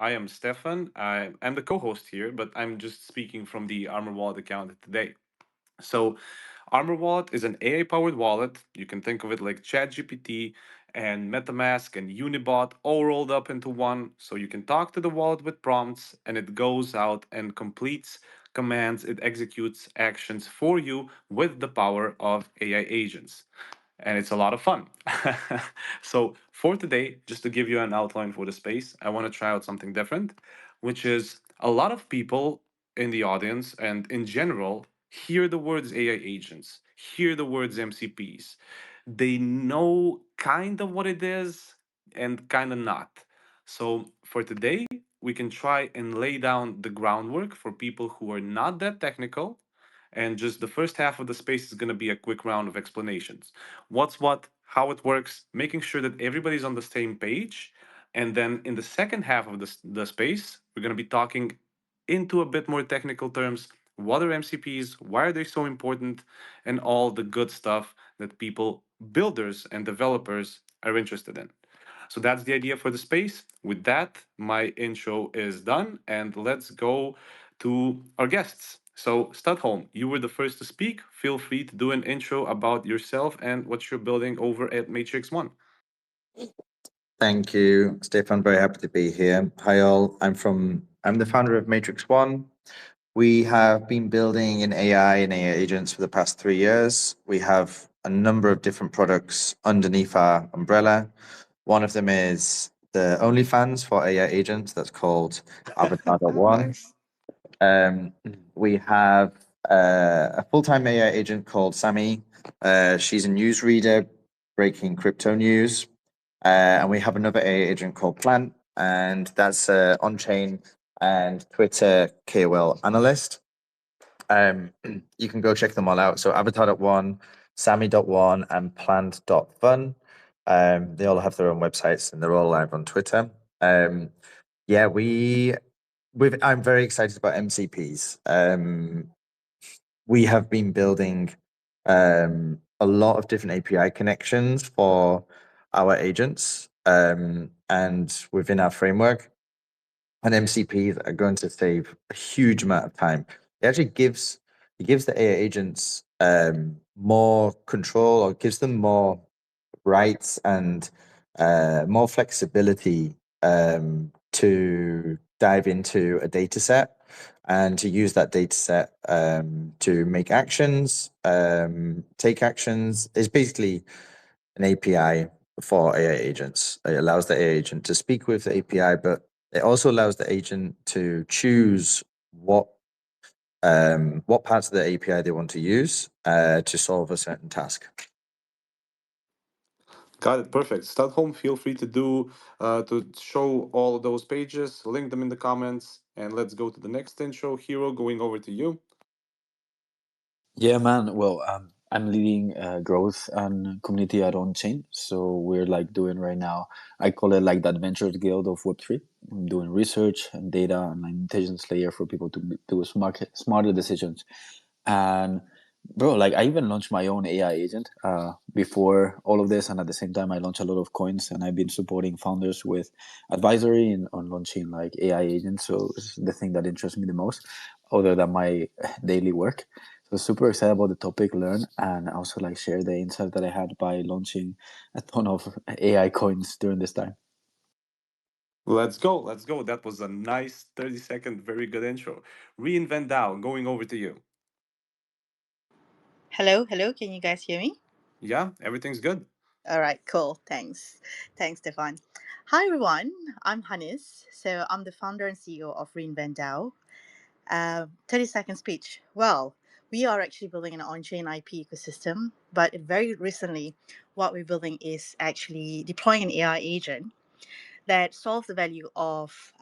I am Stefan. I'm the co-host here, but I'm just speaking from the Armor Wallet account today. So, Armor Wallet is an AI-powered wallet. You can think of it like ChatGPT and MetaMask and Unibot all rolled up into one. So you can talk to the wallet with prompts, and it goes out and completes commands. It executes actions for you with the power of AI agents, and it's a lot of fun. So, for today, just to give you an outline for the space, I want to try out something different, which is a lot of people in the audience and in general hear the words AI agents, hear the words MCPs. They know kind of what it is and kind of not. So, for today, we can try and lay down the groundwork for people who are not that technical, and just the first half of the space is going to be a quick round of explanations. What's what, how it works, making sure that everybody's on the same page. And then in the second half of the space, we're going to be talking into a bit more technical terms. What are MCPs? Why are they so important? And all the good stuff that people, builders, and developers are interested in. So that's the idea for the space. With that, my intro is done, and let's go to our guests. So, Studholme, you were the first to speak. Feel free to do an intro about yourself and what you're building over at Matrix One. Thank you, Stefan. Very happy to be here. Hi all. I'm the founder of Matrix One. We have been building in AI and AI agents for the past 3 years. We have a number of different products underneath our umbrella. One of them is the OnlyFans for AI agents. That's called Avatar.one. Nice. We have a full-time AI agent called Sammy. She's a newsreader breaking crypto news. And we have another AI agent called Plant, and that's on-chain and Twitter KOL analyst. You can go check them all out. So Avatar.one, Sammy.one, and Plant.fun. They all have their own websites, and they're all live on Twitter. Yeah, I'm very excited about MCPs. We have been building a lot of different API connections for our agents and within our framework. And MCPs are going to save a huge amount of time. It gives the AI agents more control, or gives them more rights and more flexibility to dive into a data set and to use that data set to make actions, take actions. It's basically an API for AI agents. It allows the AI agent to speak with the API, but it also allows the agent to choose what parts of the API they want to use to solve a certain task. Got it. Perfect. Studholme, feel free to show all of those pages, link them in the comments, and let's go to the next intro. Hero, going over to you. Yeah, man. Well, I'm leading growth and community at Onchain. So we're like doing right now, I call it like the Adventures Guild of Web3. I'm doing research and data and like intelligence layer for people to do smarter decisions. And bro, like I even launched my own AI agent before all of this. And at the same time, I launched a lot of coins, and I've been supporting founders with advisory on launching like AI agents. So it's the thing that interests me the most, other than my daily work. So super excited about the topic, learn, and also like share the insight that I had by launching a ton of AI coins during this time. Let's go. Let's go. That was a nice 30-second, very good intro. ReinventDAO, going over to you. Hello, hello. Can you guys hear me? Yeah, everything's good. All right, cool. Thanks, Stefan. Hi, everyone. I'm Hannes. So I'm the founder and CEO of ReinventDAO. 30-second speech. Well, we are actually building an on-chain IP ecosystem, but very recently, what we're building is actually deploying an AI agent that solves the value of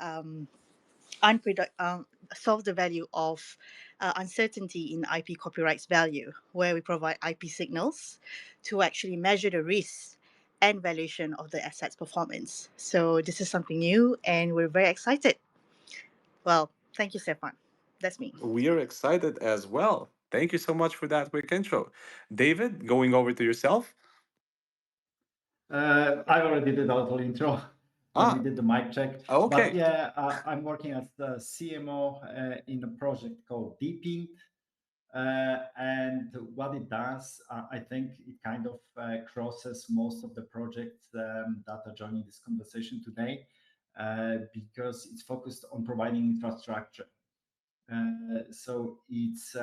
solve the value of uncertainty in IP copyrights value, where we provide IP signals to actually measure the risk and valuation of the asset's performance. So this is something new, and we're very excited. Well, thank you, Stefan. That's me. We are excited as well. Thank you so much for that quick intro. David, going over to yourself. I already did the whole intro. when we did the mic check. Okay. But yeah, I'm working as the CMO in a project called DePINed. And what it does, I think it kind of crosses most of the projects that are joining this conversation today, because it's focused on providing infrastructure. So it's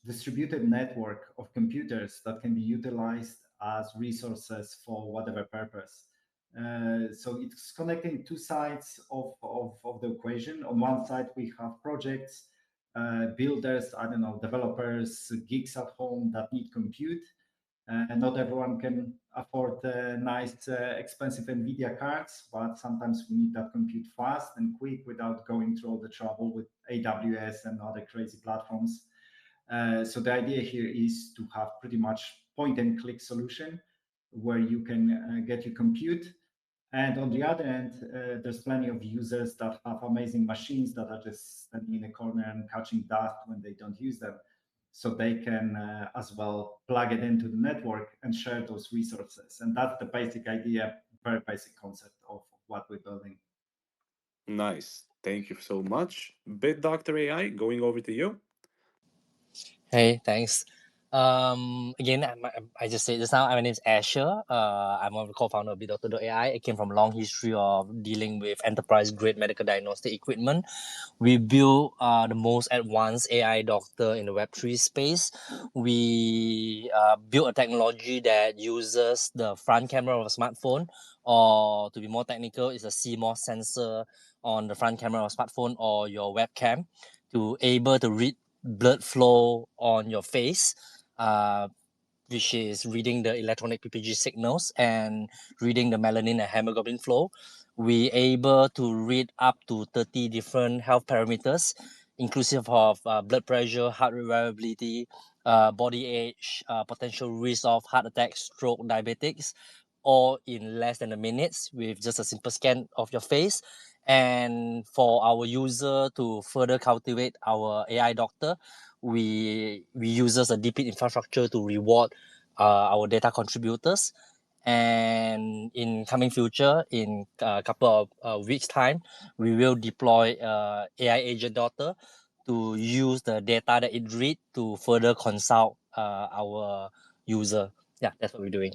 distributed network of computers that can be utilized as resources for whatever purpose. So it's connecting two sides of the equation. On one side, we have projects, builders, I don't know, developers, geeks at home that need compute. And not everyone can afford nice, expensive NVIDIA cards, but sometimes we need that compute fast and quick without going through all the trouble with AWS and other crazy platforms. So the idea here is to have pretty much point-and-click solution where you can get your compute. And on the other end, there's plenty of users that have amazing machines that are just standing in a corner and catching dust when they don't use them. So they can as well plug it into the network and share those resources. And that's the basic idea, very basic concept of what we're building. Nice. Thank you so much. BitdoctorAI, going over to you. Hey, thanks. Again, I just said just now, my name is Asher. I'm one of the co-founder of BitdoctorAI. I came from a long history of dealing with enterprise-grade medical diagnostic equipment. We built the most advanced AI doctor in the Web3 space. We built a technology that uses the front camera of a smartphone, or to be more technical, is a CMOS sensor on the front camera of a smartphone or your webcam to able to read blood flow on your face, which is reading the electronic PPG signals and reading the melanin and hemoglobin flow. We able to read up to 30 different health parameters, inclusive of blood pressure, heart rate variability, body age, potential risk of heart attack, stroke, diabetics, all in less than a minute with just a simple scan of your face. And for our user to further cultivate our AI doctor, we uses a deep infrastructure to reward our data contributors. And in coming future, in a couple of weeks time, we will deploy AI agent daughter to use the data that it read to further consult our user. Yeah, that's what we're doing.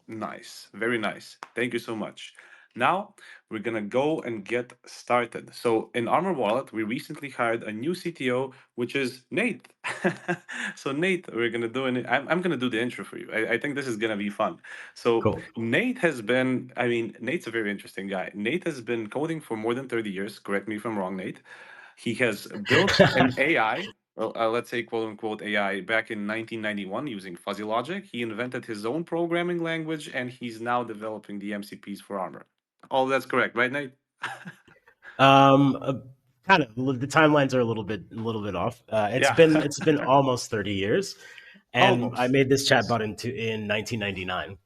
Nice. Very nice. Thank you so much. Now we're gonna go and get started. So in Armor Wallet, we recently hired a new CTO, which is Nate. So Nate, we're gonna do I'm gonna do the intro for you. I think this is gonna be fun. So Cool. Nate has been, I mean, Nate's a very interesting guy. Nate has been coding for more than 30 years. Correct me if I'm wrong, Nate. He has built an AI, well, let's say quote unquote AI, back in 1991 using fuzzy logic. He invented his own programming language and he's now developing the MCPs for Armor. All that's correct, right, Nate? Kind of. The timelines are a little bit off. It's Yeah. been almost 30 years, and I Almost. made this chatbot in 1999.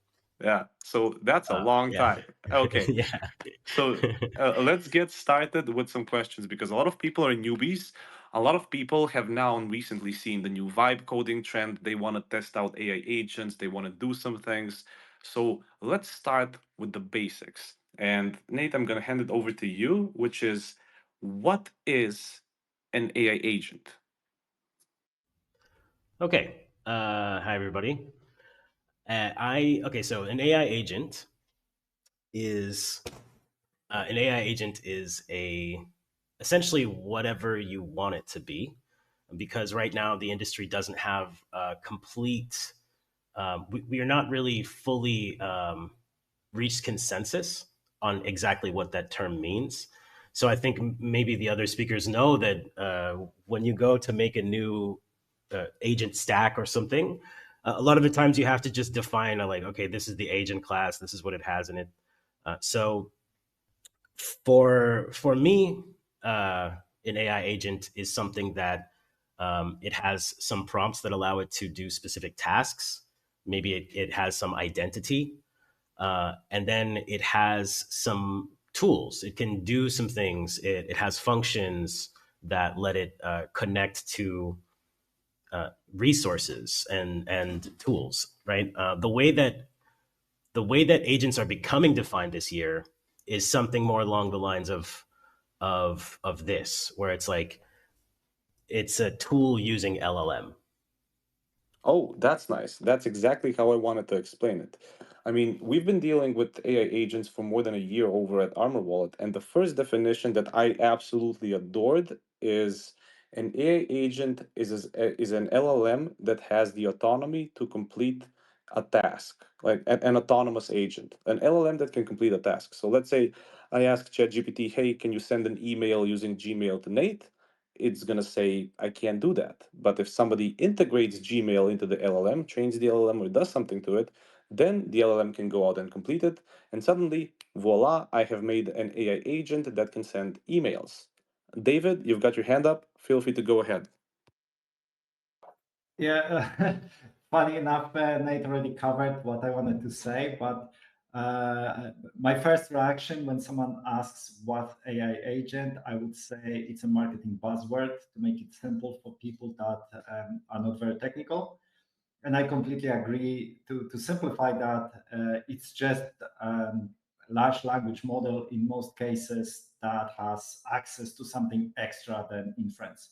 Yeah. So that's a long Yeah. time. Okay. Yeah. So let's get started with some questions because a lot of people are newbies. A lot of people have now recently seen the new vibe coding trend. They want to test out AI agents, they want to do some things. So let's start with the basics. And Nate, I'm going to hand it over to you, which is what is an AI agent? Okay. Hi everybody. So an AI agent is essentially whatever you want it to be, because right now the industry doesn't have a complete. We are not really fully reached consensus on exactly what that term means. So I think maybe the other speakers know that when you go to make a new agent stack or something, a lot of the times you have to just define okay, this is the agent class, this is what it has in it. So for me, an AI agent is something that it has some prompts that allow it to do specific tasks. Maybe it has some identity, and then it has some tools. It can do some things. It has functions that let it connect to resources and tools. Right. The way that agents are becoming defined this year is something more along the lines of this, where it's like it's a tool using LLM. Oh, that's nice. That's exactly how I wanted to explain it. I mean, we've been dealing with AI agents for more than a year over at Armor Wallet, and the first definition that I absolutely adored is an AI agent is an LLM that has the autonomy to complete a task, like an autonomous agent, an LLM that can complete a task. So let's say I ask ChatGPT, "Hey, can you send an email using Gmail to Nate?" It's going to say, I can't do that. But if somebody integrates Gmail into the LLM, trains the LLM, or does something to it, then the LLM can go out and complete it. And suddenly, voila, I have made an AI agent that can send emails. David, you've got your hand up. Feel free to go ahead. Yeah, funny enough, Nate already covered what I wanted to say, but my first reaction when someone asks what AI agent, I would say it's a marketing buzzword to make it simple for people that are not very technical. And I completely agree. To simplify that, it's just large language model in most cases that has access to something extra than inference.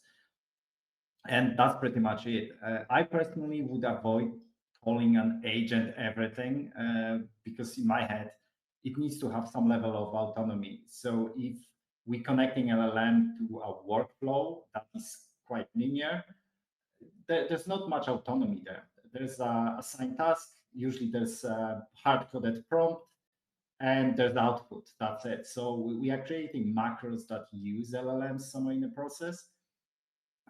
And that's pretty much it. I personally would avoid calling an agent everything because in my head, it needs to have some level of autonomy. So if we're connecting LLM to a workflow that is quite linear, there's not much autonomy there. There's a assigned task. Usually there's a hard-coded prompt and there's output. That's it. So we are creating macros that use LLMs somewhere in the process.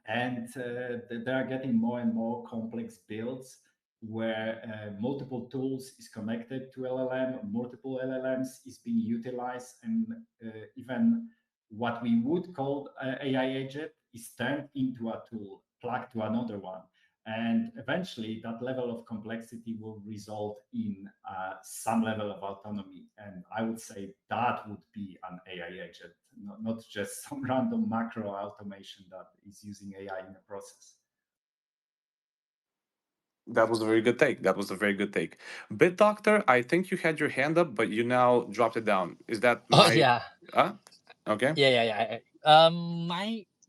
And they are getting more and more complex builds where multiple tools is connected to LLM, multiple LLMs is being utilized, and even what we would call AI agent is turned into a tool plugged to another one. And eventually, that level of complexity will result in some level of autonomy. And I would say that would be an AI agent, not just some random macro automation that is using AI in the process. That was a very good take. That was a very good take. BitDoctor, I think you had your hand up, but you now dropped it down. Is that Oh my... yeah, Okay. yeah.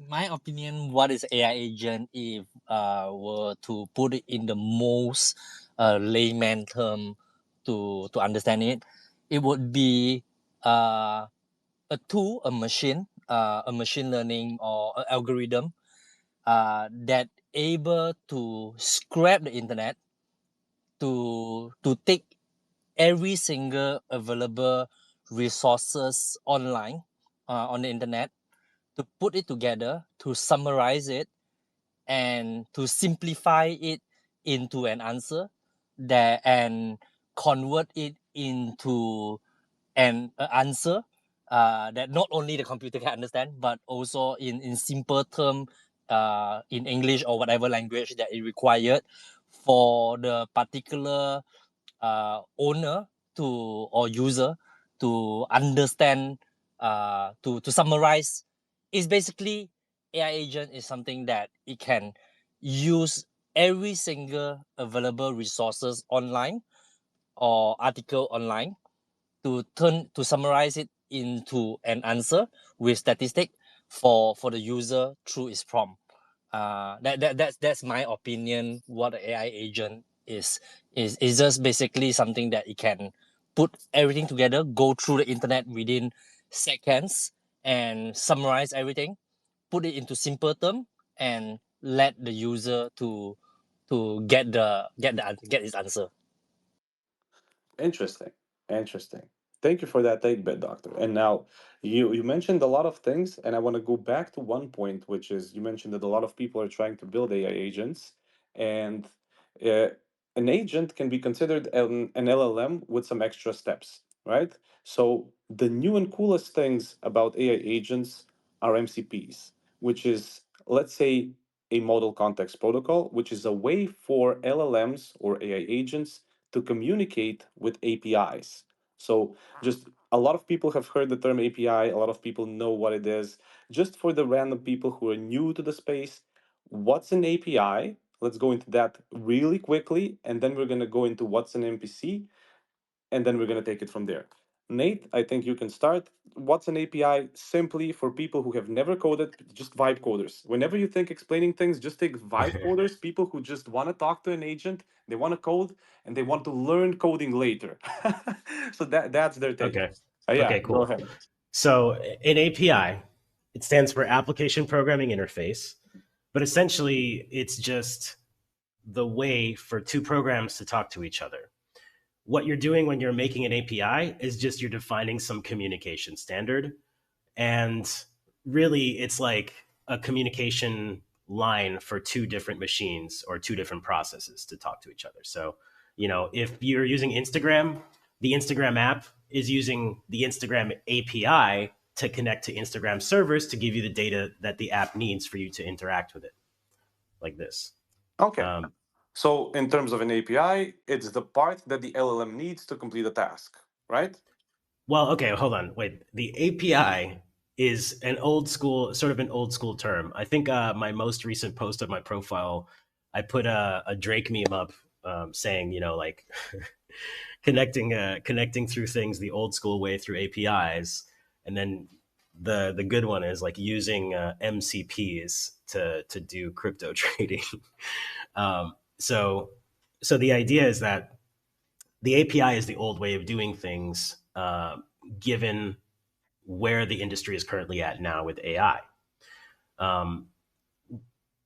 My opinion, what is AI agent? If were to put it in the most layman term to understand it, it would be a tool, a machine learning or an algorithm that able to scrape the internet to take every single available resources online on the internet, to put it together, to summarize it, and to simplify it into an answer that and convert it into an answer that not only the computer can understand, but also in simple term, in English or whatever language that is required for the particular owner to or user to understand, to summarize. Is basically AI agent is something that it can use every single available resources online or article online to summarize it into an answer with statistic for the user through its prompt. That's my opinion. What an AI agent is just basically something that it can put everything together, go through the internet within seconds, and summarize everything, put it into simple term, and let the user to get his answer. Interesting. Interesting. Thank you for that take, Bit Doctor. And now you mentioned a lot of things, and I want to go back to one point, which is you mentioned that a lot of people are trying to build AI agents, and uh, an agent can be considered an LLM with some extra steps, right? So the new and coolest things about AI agents are MCPs, which is, let's say, a model context protocol, which is a way for LLMs or AI agents to communicate with APIs. So, just a lot of people have heard the term API, a lot of people know what it is. Just for the random people who are new to the space, what's an API? Let's go into that really quickly, and then we're going to go into what's an MPC, and then we're going to take it from there. Nate, I think you can start. What's an API? Simply for people who have never coded, just vibe coders. Whenever you think explaining things, just take vibe coders, people who just want to talk to an agent, they want to code, and they want to learn coding later. So that's their take. Okay. Yeah, Okay, go cool. ahead. So an API, it stands for Application Programming Interface, but essentially it's just the way for two programs to talk to each other. What you're doing when you're making an API is just you're defining some communication standard. And really, it's like a communication line for two different machines or two different processes to talk to each other. So, if you're using Instagram, the Instagram app is using the Instagram API to connect to Instagram servers to give you the data that the app needs for you to interact with it, like this. Okay. So in terms of an API, it's the part that the LLM needs to complete a task, right? Well, okay, hold on. Wait. The API is sort of an old school term. I think my most recent post on my profile, I put a Drake meme up saying, like connecting through things the old school way through APIs, and then the good one is like using MCPs to do crypto trading. So the idea is that the API is the old way of doing things, given where the industry is currently at now with AI.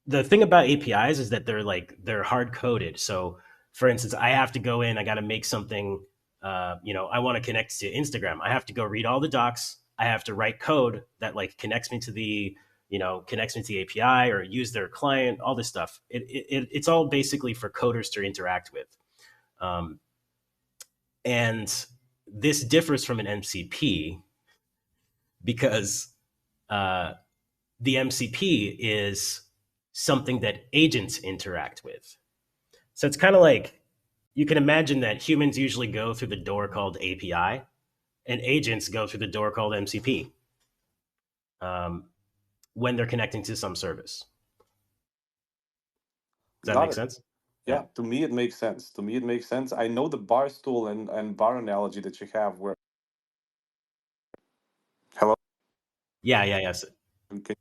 The thing about APIs is that they're hard coded. So, for instance, I have to go in, I got to make something. I want to connect to Instagram. I have to go read all the docs. I have to write code that connects me to the API or use their client. All this stuff. It's all basically for coders to interact with. And this differs from an MCP because the MCP is something that agents interact with. So it's kind of like you can imagine that humans usually go through the door called API and agents go through the door called MCP when they're connecting to some service. Does that Got make it. sense? Yeah, to me it makes sense. To me it makes sense. I know the bar stool and bar analogy that you have where hello. Yeah. Yes. Okay.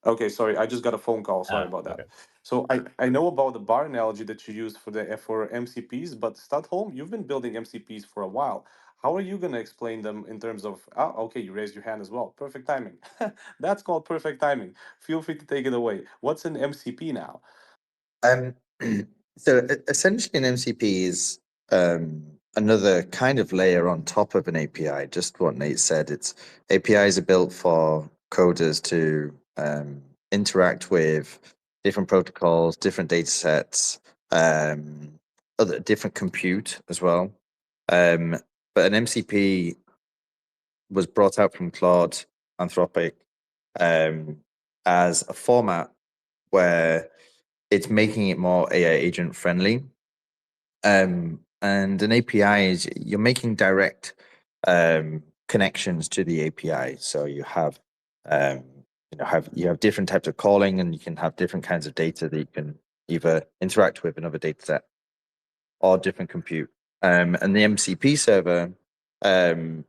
Okay, sorry, I just got a phone call. Sorry about that. Okay. So I know about the bar analogy that you use for MCPs, but Studholme, you've been building MCPs for a while. How are you going to explain them in terms of? Oh, okay, you raised your hand as well. Perfect timing. That's called perfect timing. Feel free to take it away. What's an MCP now? Um, essentially, an MCP is another kind of layer on top of an API. Just what Nate said. It's APIs are built for coders to interact with different protocols, different data sets, other different compute as well. But an MCP was brought out from Claude Anthropic as a format where it's making it more AI agent friendly. And an API is you're making direct connections to the API. So you have different types of calling, and you can have different kinds of data that you can either interact with another data set or different compute. And the MCP server, it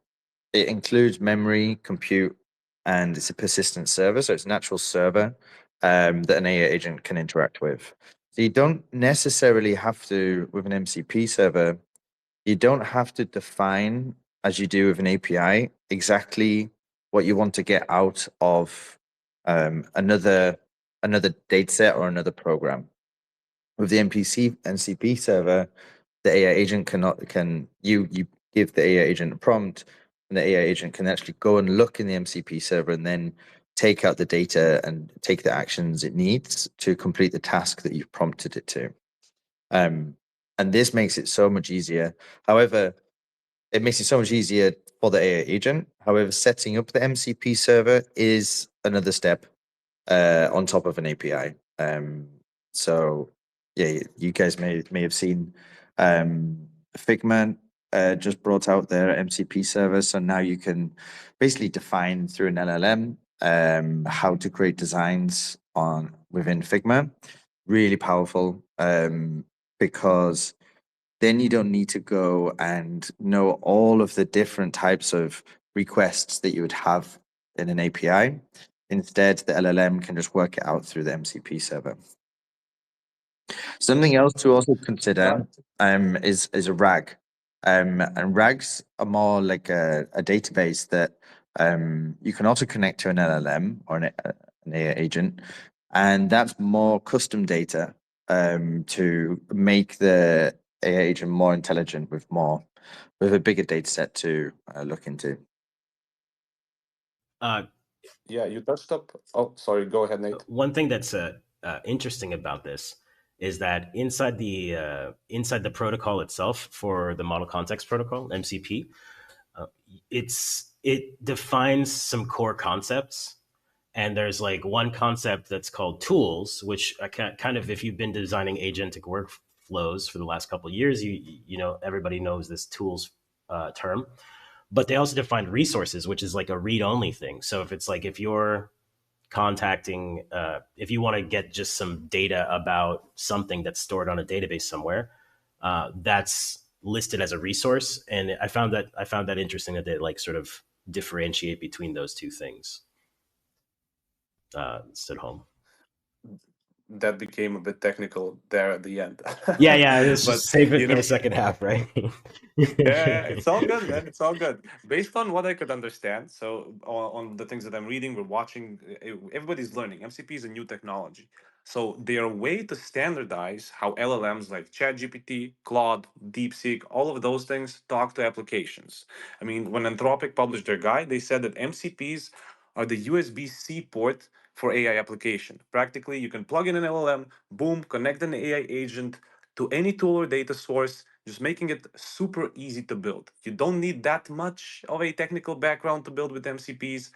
includes memory, compute, and it's a persistent server. So it's a natural server that an AI agent can interact with. So you don't necessarily have to, with an MCP server, you don't have to define, as you do with an API, exactly what you want to get out of another data set or another program. With the MCP server, the AI agent you give the AI agent a prompt, and the AI agent can actually go and look in the MCP server and then take out the data and take the actions it needs to complete the task that you've prompted it to. And this makes it so much easier. However, it makes it so much easier for the AI agent. However, setting up the MCP server is another step on top of an API. So yeah, you guys may have seen Figma just brought out their MCP server. So now you can basically define through an LLM how to create designs within Figma. Really powerful because then you don't need to go and know all of the different types of requests that you would have in an API. Instead, the LLM can just work it out through the MCP server. Something else to also consider is a RAG. And RAGs are more like a database that you can also connect to an LLM or an AI agent. And that's more custom data to make the AI agent more intelligent with a bigger data set to look into. Yeah, you touched up. Oh, sorry. Go ahead, Nate. One thing that's interesting about this is that inside the protocol itself for the model context protocol (MCP), it defines some core concepts. And there's like one concept that's called tools, which kind of, if you've been designing agentic workflows for the last couple of years, you know, everybody knows this tools term. But they also define resources, which is like a read-only thing. So if you're contacting, if you want to get just some data about something that's stored on a database somewhere, that's listed as a resource. And I found that interesting that they like sort of differentiate between those two things. Studholme. That became a bit technical there at the end. Yeah. Let's But just save it you for know, the second half, right? yeah, it's all good, man. It's all good. Based on what I could understand, so on the things that I'm reading, we're watching, everybody's learning. MCP is a new technology. So they are a way to standardize how LLMs like ChatGPT, Claude, DeepSeek, all of those things talk to applications. I mean, when Anthropic published their guide, they said that MCPs are the USB-C port for AI application. Practically, you can plug in an LLM, boom, connect an AI agent to any tool or data source, just making it super easy to build. You don't need that much of a technical background to build with MCPs.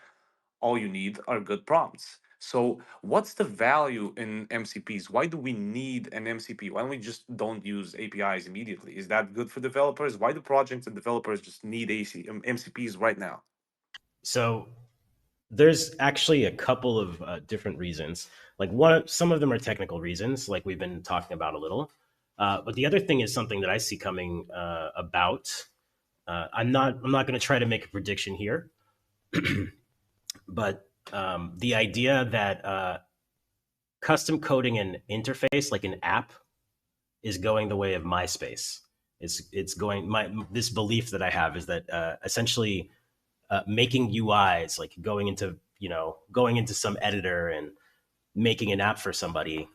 All you need are good prompts. So, what's the value in MCPs? Why do we need an MCP? Why don't we just don't use APIs immediately? Is that good for developers? Why do projects and developers just need MCPs right now? So there's actually a couple of different reasons. Like some of them are technical reasons, like we've been talking about a little. But the other thing is something that I see coming about. I'm not going to try to make a prediction here, but the idea that custom coding an interface like an app is going the way of MySpace. It's going this belief that I have is that essentially making UIs, like going into some editor and making an app for somebody,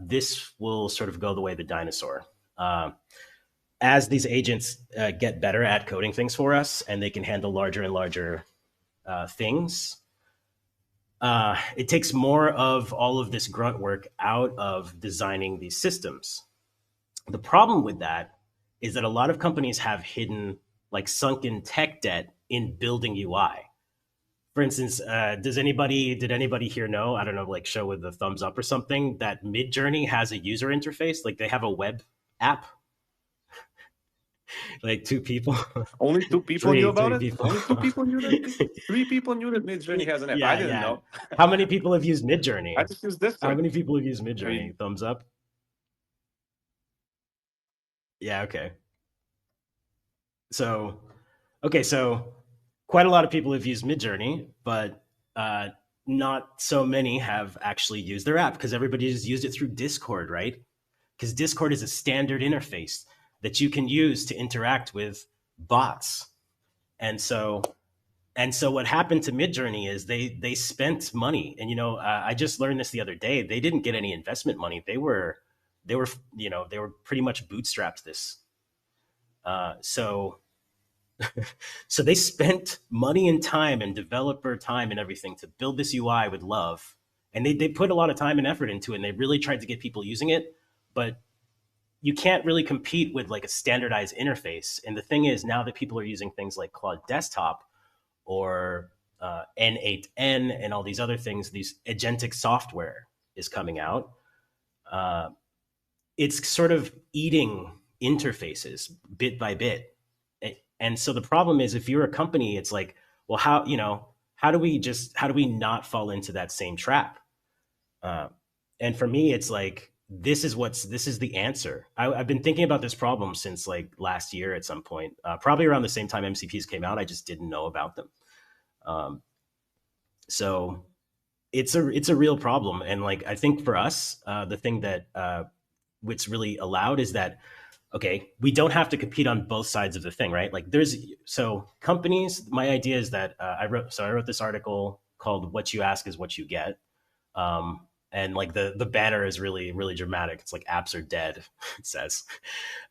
this will sort of go the way of the dinosaur. As these agents get better at coding things for us and they can handle larger and larger things, it takes more of all of this grunt work out of designing these systems. The problem with that is that a lot of companies have hidden, like, sunken tech debt in building UI. For instance, did anybody here know, I don't know, like show with the thumbs up or something, that Midjourney has a user interface? Like they have a web app? Like two people? Only two people knew about three it? people. Only two people knew that? Three people knew that Midjourney has an app. I didn't Yeah. know. How many people have used I Midjourney? just used this How one. many people have used I Midjourney? mean, Thumbs up? Yeah, okay. So quite a lot of people have used Midjourney, but not so many have actually used their app because everybody just used it through Discord, right? Because Discord is a standard interface that you can use to interact with bots. And so what happened to Midjourney is they spent money, and I just learned this the other day. They didn't get any investment money. They were pretty much bootstrapped this. So they spent money and time and developer time and everything to build this UI with love. And they put a lot of time and effort into it, and they really tried to get people using it. But you can't really compete with like a standardized interface. And the thing is, now that people are using things like Claude Desktop or N8N and all these other things, these agentic software is coming out. It's sort of eating interfaces bit by bit. And so the problem is, if you're a company, it's like, well, how do we not fall into that same trap? And for me, it's like, this is the answer. I've been thinking about this problem since like last year at some point, probably around the same time MCPs came out. I just didn't know about them. So it's a real problem. And like, I think for us, the thing that what's really allowed is that, okay, we don't have to compete on both sides of the thing, right? Like so companies, my idea is that I wrote this article called "What You Ask Is What You Get." And like the banner is really, really dramatic. It's like apps are dead, it says.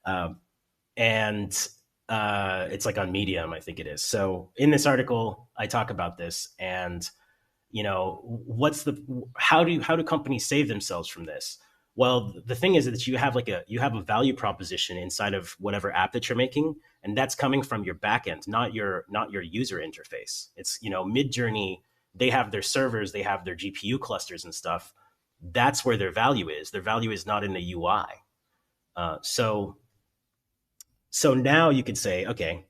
Um, and it's like on Medium, I think it is. So in this article, I talk about this, and how do companies save themselves from this? Well, the thing is that you have a value proposition inside of whatever app that you're making, and that's coming from your backend, not your user interface. It's Midjourney, they have their servers, they have their GPU clusters and stuff. That's where their value is. Their value is not in the UI. So now you could say, okay,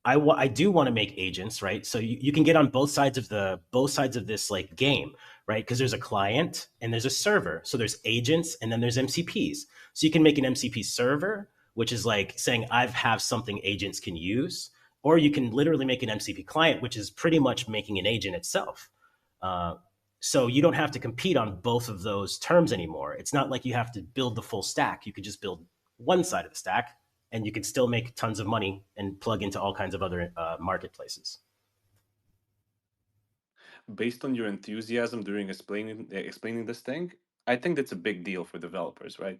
I do want to make agents, right? So you can get on both sides of this like game, right? Because there's a client and there's a server. So there's agents and then there's MCPs. So you can make an MCP server, which is like saying I have something agents can use, or you can literally make an MCP client, which is pretty much making an agent itself. So you don't have to compete on both of those terms anymore. It's not like you have to build the full stack. You could just build one side of the stack, and you could still make tons of money and plug into all kinds of other marketplaces. Based on your enthusiasm during explaining this thing, I think that's a big deal for developers, right?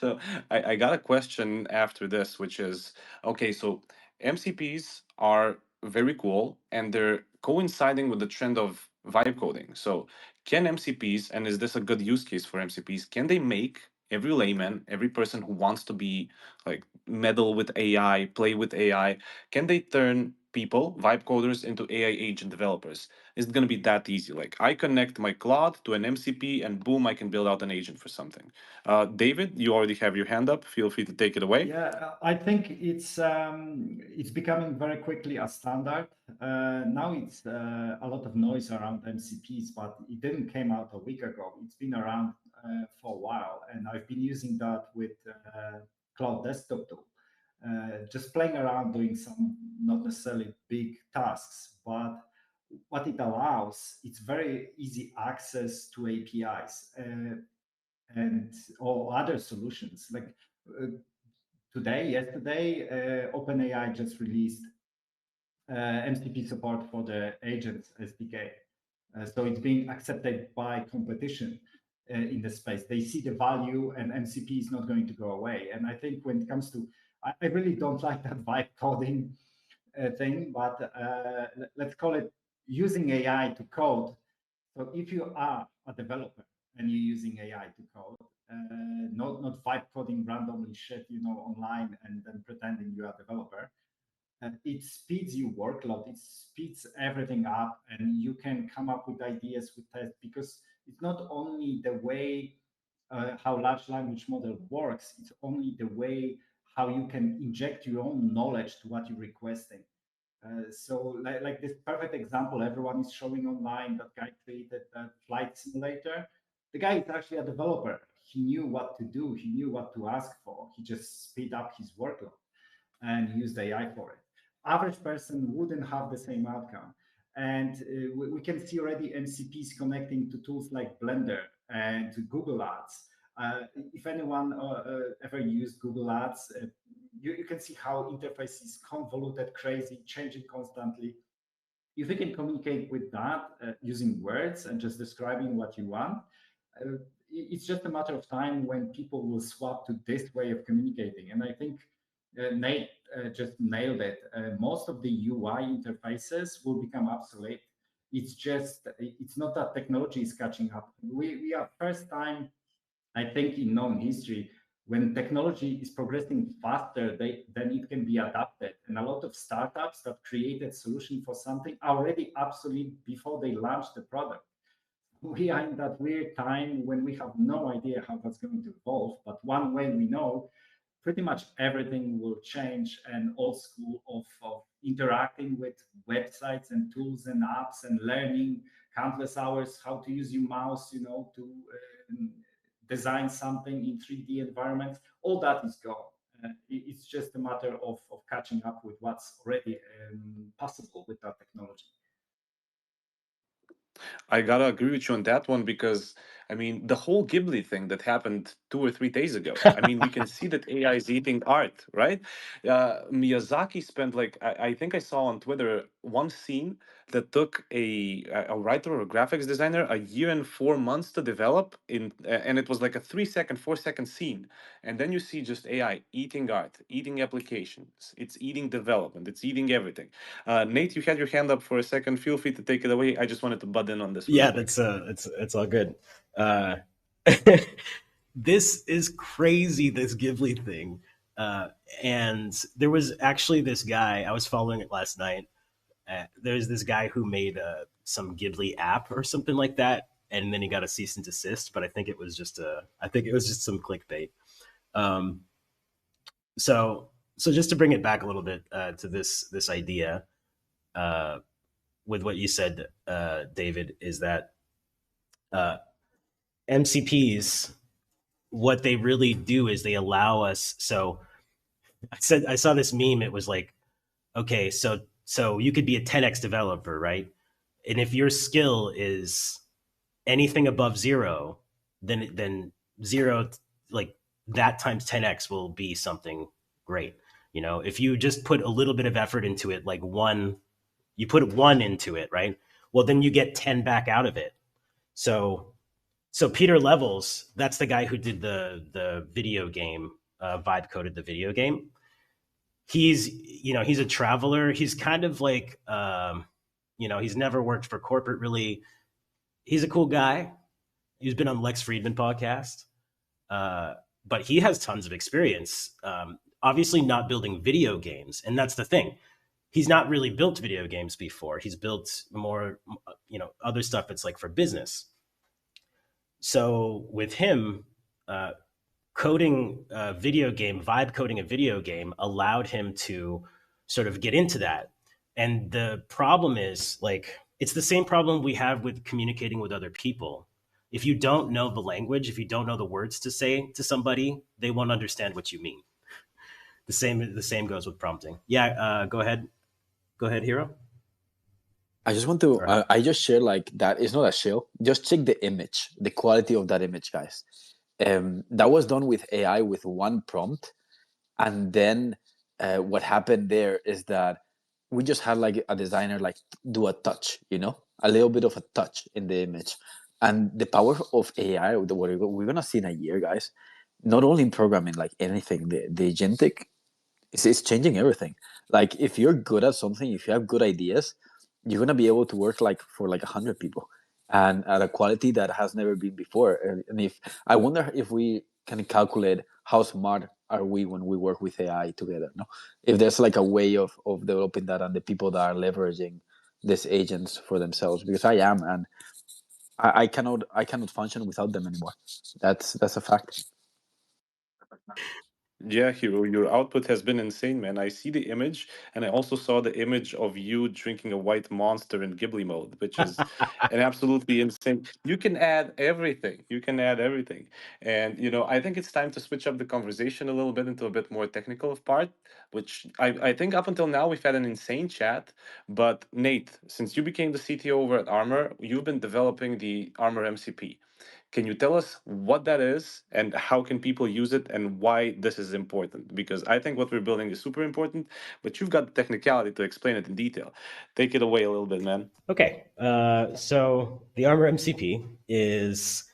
So I got a question after this, which is okay. So MCPs are very cool, and they're coinciding with the trend of vibe coding. So can MCPs, and is this a good use case for MCPs? Can they make every layman, every person who wants to be like meddle with AI, play with AI, can they turn people, vibe coders, into AI agent developers? Is it going to be that easy? Like I connect my Claude to an MCP and boom, I can build out an agent for something. David, you already have your hand up. Feel free to take it away. Yeah, I think it's becoming very quickly a standard. Now it's a lot of noise around MCPs, but it didn't came out a week ago. It's been around for a while, and I've been using that with Cloud Desktop tool. Just playing around doing some not necessarily big tasks, but what it allows, it's very easy access to APIs and or other solutions. Like yesterday, OpenAI just released MCP support for the agents SDK. So it's being accepted by competition in the space. They see the value, and MCP is not going to go away. And I think when it comes to, I really don't like that vibe coding thing, but let's call it using AI to code. So if you are a developer and you're using AI to code, not vibe coding randomly shit, online and then pretending you are a developer, it speeds your workload, it speeds everything up, and you can come up with ideas with tests, because it's not only the way how large language model works, it's only the way how you can inject your own knowledge to what you're requesting. So like this perfect example everyone is showing online, that guy created a flight simulator. The guy is actually a developer. He knew what to do, he knew what to ask for, he just speed up his workload and used AI for it. Average person wouldn't have the same outcome. And we can see already MCPs connecting to tools like Blender and to Google Ads. If anyone ever used Google Ads, you can see how interface is convoluted, crazy, changing constantly. If you can communicate with that using words and just describing what you want, it's just a matter of time when people will swap to this way of communicating. And I think Nate just nailed it. Most of the UI interfaces will become obsolete. It's not that technology is catching up. We are first time, I think, in known history, when technology is progressing faster than it can be adapted. And a lot of startups that created solution for something are already obsolete before they launch the product. We are in that weird time when we have no idea how that's going to evolve. But one way we know, pretty much everything will change, and old school of interacting with websites and tools and apps and learning countless hours how to use your mouse, to design something in 3D environments. All that is gone. It's just a matter of catching up with what's already possible with that technology. I gotta agree with you on that one because I mean the whole Ghibli thing that happened 2 or 3 days ago. I mean we can see that AI is eating art, right? Miyazaki spent like I think I saw on Twitter one scene that took a writer or a graphics designer a year and 4 months to develop and it was like a 3 second, 4 second scene, and then you see just AI eating art, eating applications, it's eating development, it's eating everything. Nate, you had your hand up for a second. Feel free to take it away. I just wanted to butt in on this real Yeah, quick. it's all good. This is crazy, this Ghibli thing. And there was actually this guy, I was following it last night. There's this guy who made some Ghibli app or something like that, and then he got a cease and desist. But I think it was just some clickbait. Um, so just to bring it back a little bit to this idea, with what you said, David, is that MCPs, what they really do is they allow us. So I saw this meme. It was like, okay, so you could be a 10x developer, right? And if your skill is anything above zero, then zero, like that times 10x will be something great. You know, if you just put a little bit of effort into it, like you put one into it, right? Well, then you get 10 back out of it. So Peter Levels, that's the guy who did the video game, vibe coded the video game. He's a traveler. He's kind of like, he's never worked for corporate really. He's a cool guy. He's been on Lex Friedman podcast, but he has tons of experience. Obviously, not building video games, and that's the thing. He's not really built video games before. He's built more, other stuff that's like for business. So with him, coding a video game, vibe coding a video game allowed him to sort of get into that. And the problem is, like, it's the same problem we have with communicating with other people. If you don't know the language, if you don't know the words to say to somebody, they won't understand what you mean. The same goes with prompting. Yeah, go ahead, Hero. I just want to, I just share like that. It's not a shell. Just check the image, the quality of that image, guys. That was done with AI with one prompt. And then what happened there is that we just had like a designer like do a touch, a little bit of a touch in the image. And the power of AI, what we're going to see in a year, guys, not only in programming, like anything, the agentic is changing everything. Like if you're good at something, if you have good ideas, you're gonna be able to work like for like 100 people, and at a quality that has never been before. And if I wonder if we can calculate how smart are we when we work with AI together. No, if there's like a way of developing that, and the people that are leveraging these agents for themselves, because I am, and I cannot function without them anymore. That's a fact. Yeah, Hero, your output has been insane, man. I see the image, and I also saw the image of you drinking a white monster in Ghibli mode, which is an absolutely insane. You can add everything. You can add everything. And, I think it's time to switch up the conversation a little bit into a bit more technical of part, which I think up until now we've had an insane chat. But Nate, since you became the CTO over at Armor, you've been developing the Armor MCP. Can you tell us what that is and how can people use it and why this is important? Because I think what we're building is super important, but you've got the technicality to explain it in detail. Take it away a little bit, man. Okay, so the Armor MCP is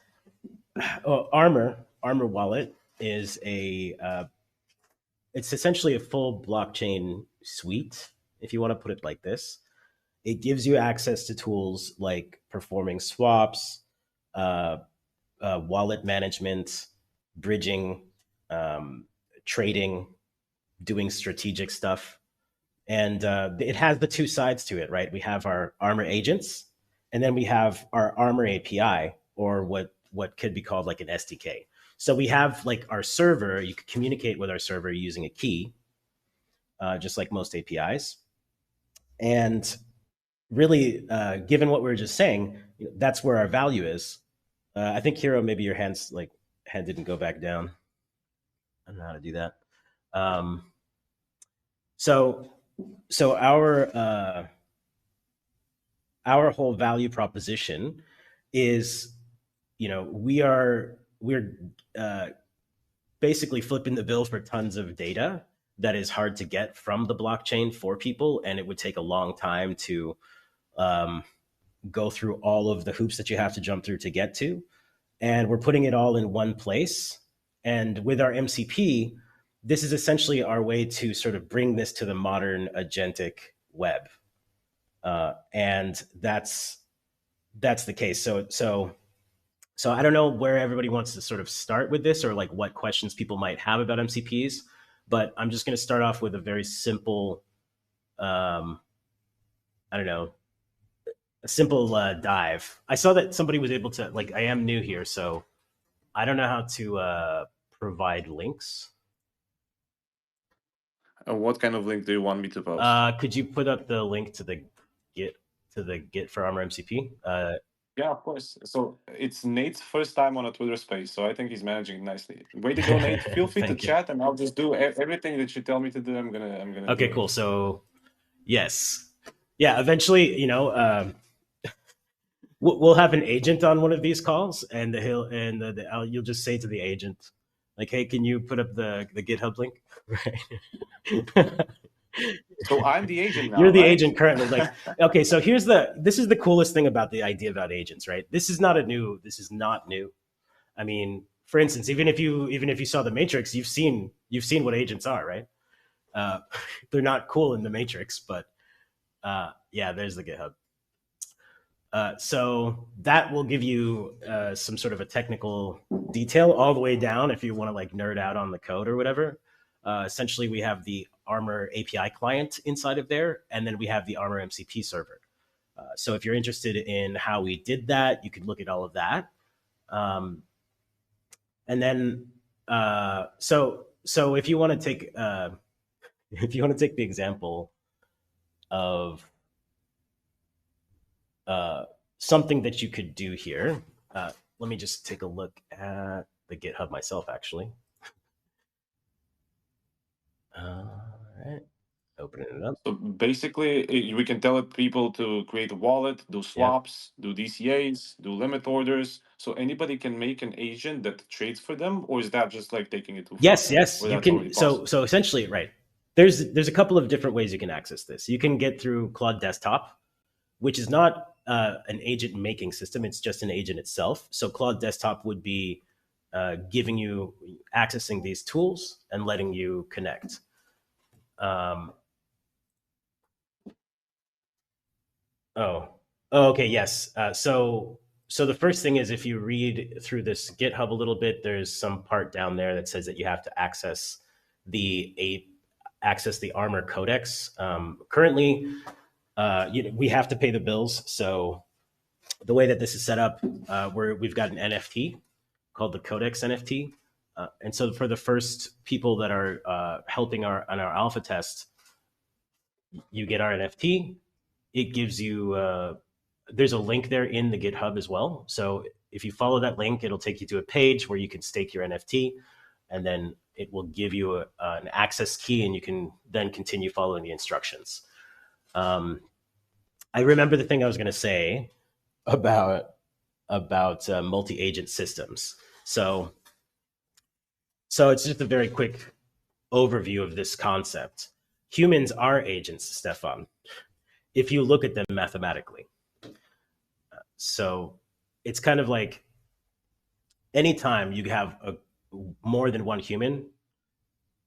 Armor Wallet is it's essentially a full blockchain suite, if you want to put it like this. It gives you access to tools like performing swaps, uh, wallet management, bridging, trading, doing strategic stuff. And it has the two sides to it, right? We have our Armor agents, and then we have our Armor API, or what could be called like an SDK. So we have like our server. You can communicate with our server using a key, just like most APIs. And really, given what we were just saying, that's where our value is. I think Hero, maybe your hands like head didn't go back down. I don't know how to do that. So our whole value proposition is, we're basically flipping the bill for tons of data that is hard to get from the blockchain for people, and it would take a long time to go through all of the hoops that you have to jump through to get to. And we're putting it all in one place. And with our MCP, this is essentially our way to sort of bring this to the modern agentic web. And that's the case. So I don't know where everybody wants to sort of start with this, or like what questions people might have about MCPs, but I'm just going to start off with a very simple, I don't know, a simple dive. I saw that somebody was able to, like, I am new here, so I don't know how to provide links. What kind of link do you want me to post? Could you put up the link to the Git for Armor MCP? Yeah, of course. So it's Nate's first time on a Twitter space, so I think he's managing it nicely. Way to go, Nate. Feel free to Thank you. chat, and I'll just do everything that you tell me to do. I'm gonna. Okay, do cool. it. So yes, yeah. Eventually, we'll have an agent on one of these calls, and you'll just say to the agent, like, "Hey, can you put up the GitHub link?" Right. So I'm the agent now. You're the right? agent currently. Like, okay, so this is the coolest thing about the idea about agents, right? This is not new. I mean, for instance, even if you saw the Matrix, you've seen what agents are, right? They're not cool in the Matrix, but yeah, there's the GitHub. So that will give you some sort of a technical detail all the way down if you want to like nerd out on the code or whatever. Essentially, we have the Armor API client inside of there, and then we have the Armor MCP server. So if you're interested in how we did that, you could look at all of that. And then, so if you want to take the example of something that you could do here, let me just take a look at the GitHub myself, actually. All right, opening it up. So basically, we can tell people to create a wallet, do swaps, do DCAs, do limit orders. So anybody can make an agent that trades for them, or is that just like taking it too far? Yes, Or you that's already can. possible? So essentially, right. There's a couple of different ways you can access this. You can get through Claude Desktop, which is not an agent making system. It's just an agent itself. So Claude Desktop would be giving you accessing these tools and letting you connect. Okay, yes. So the first thing is, if you read through this GitHub a little bit, there's some part down there that says that you have to access the Armor codex. Currently, we have to pay the bills. So the way that this is set up, we've got an NFT called the Codex NFT. And so for the first people that are helping on our alpha test, you get our NFT. It gives you, there's a link there in the GitHub as well. So if you follow that link, it'll take you to a page where you can stake your NFT, and then it will give you an access key, and you can then continue following the instructions. I remember the thing I was going to say about multi-agent systems. So it's just a very quick overview of this concept. Humans are agents, Stefan, if you look at them mathematically. So it's kind of like anytime you have more than one human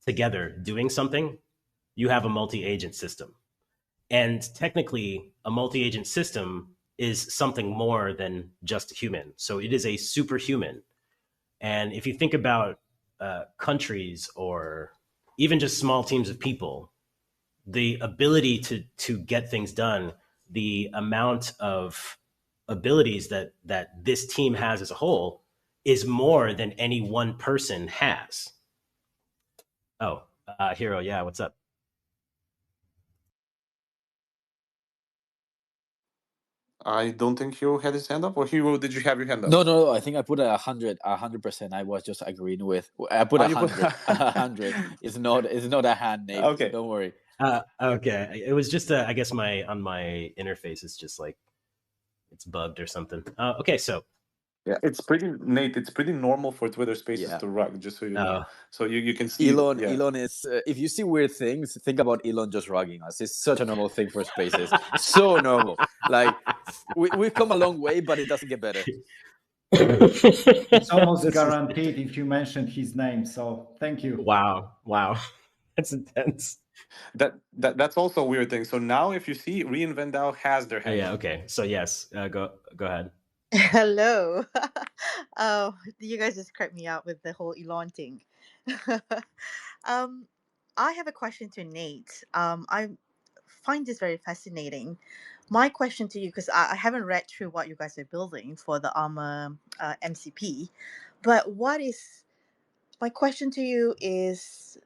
together doing something, you have a multi-agent system. And technically, a multi-agent system is something more than just a human. So it is a superhuman. And if you think about countries or even just small teams of people, the ability to get things done, the amount of abilities that this team has as a whole is more than any one person has. Oh, Hero, yeah, what's up? I don't think Hero had his hand up. Or Hero, did you have your hand up? No. I think I put 100%. I was just agreeing with. I put You put 100. 100. It's not a hand, Nate. Okay. So don't worry. Okay. It was just I guess on my interface it's just like it's bugged or something. Okay, so Yeah, it's pretty, Nate. It's pretty normal for Twitter Spaces Yeah. to rug, just so you know. So you can see Elon. Yeah. Elon is. If you see weird things, think about Elon just rugging us. It's such a normal thing for Spaces. So normal. Like we've come a long way, but it doesn't get better. It's almost guaranteed if you mention his name. So thank you. Wow, that's intense. That's also a weird thing. So now, if you see, ReinventDAO has their hand. Yeah. Okay. So yes, go ahead. Hello. Oh, you guys just cracked me up with the whole Elon thing. I have a question to Nate. I find this very fascinating. My question to you, because I haven't read through what you guys are building for the Armor MCP, but my question to you is,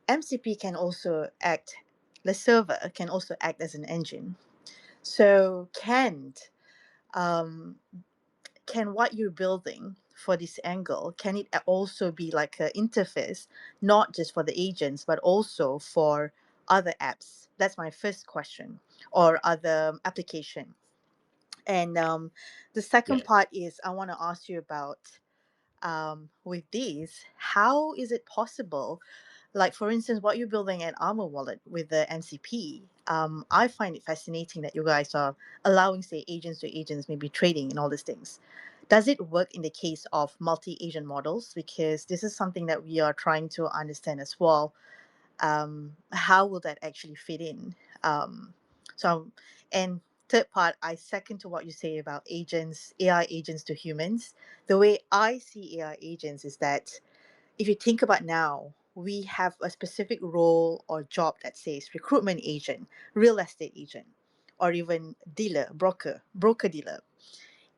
MCP can also act, the server can also act as an engine. So can what you're building for this angle, can it also be like an interface, not just for the agents, but also for other apps? That's my first question, or other application. And the second part is I want to ask you about, with these, how is it possible? Like, for instance, what you're building at Armor Wallet with the MCP, I find it fascinating that you guys are allowing, say, agents to agents, maybe trading and all these things. Does it work in the case of multi-agent models? Because this is something that we are trying to understand as well. How will that actually fit in? So, and third part, I second to what you say about agents, AI agents to humans. The way I see AI agents is that if you think about now, we have a specific role or job that says recruitment agent, real estate agent, or even dealer, broker dealer.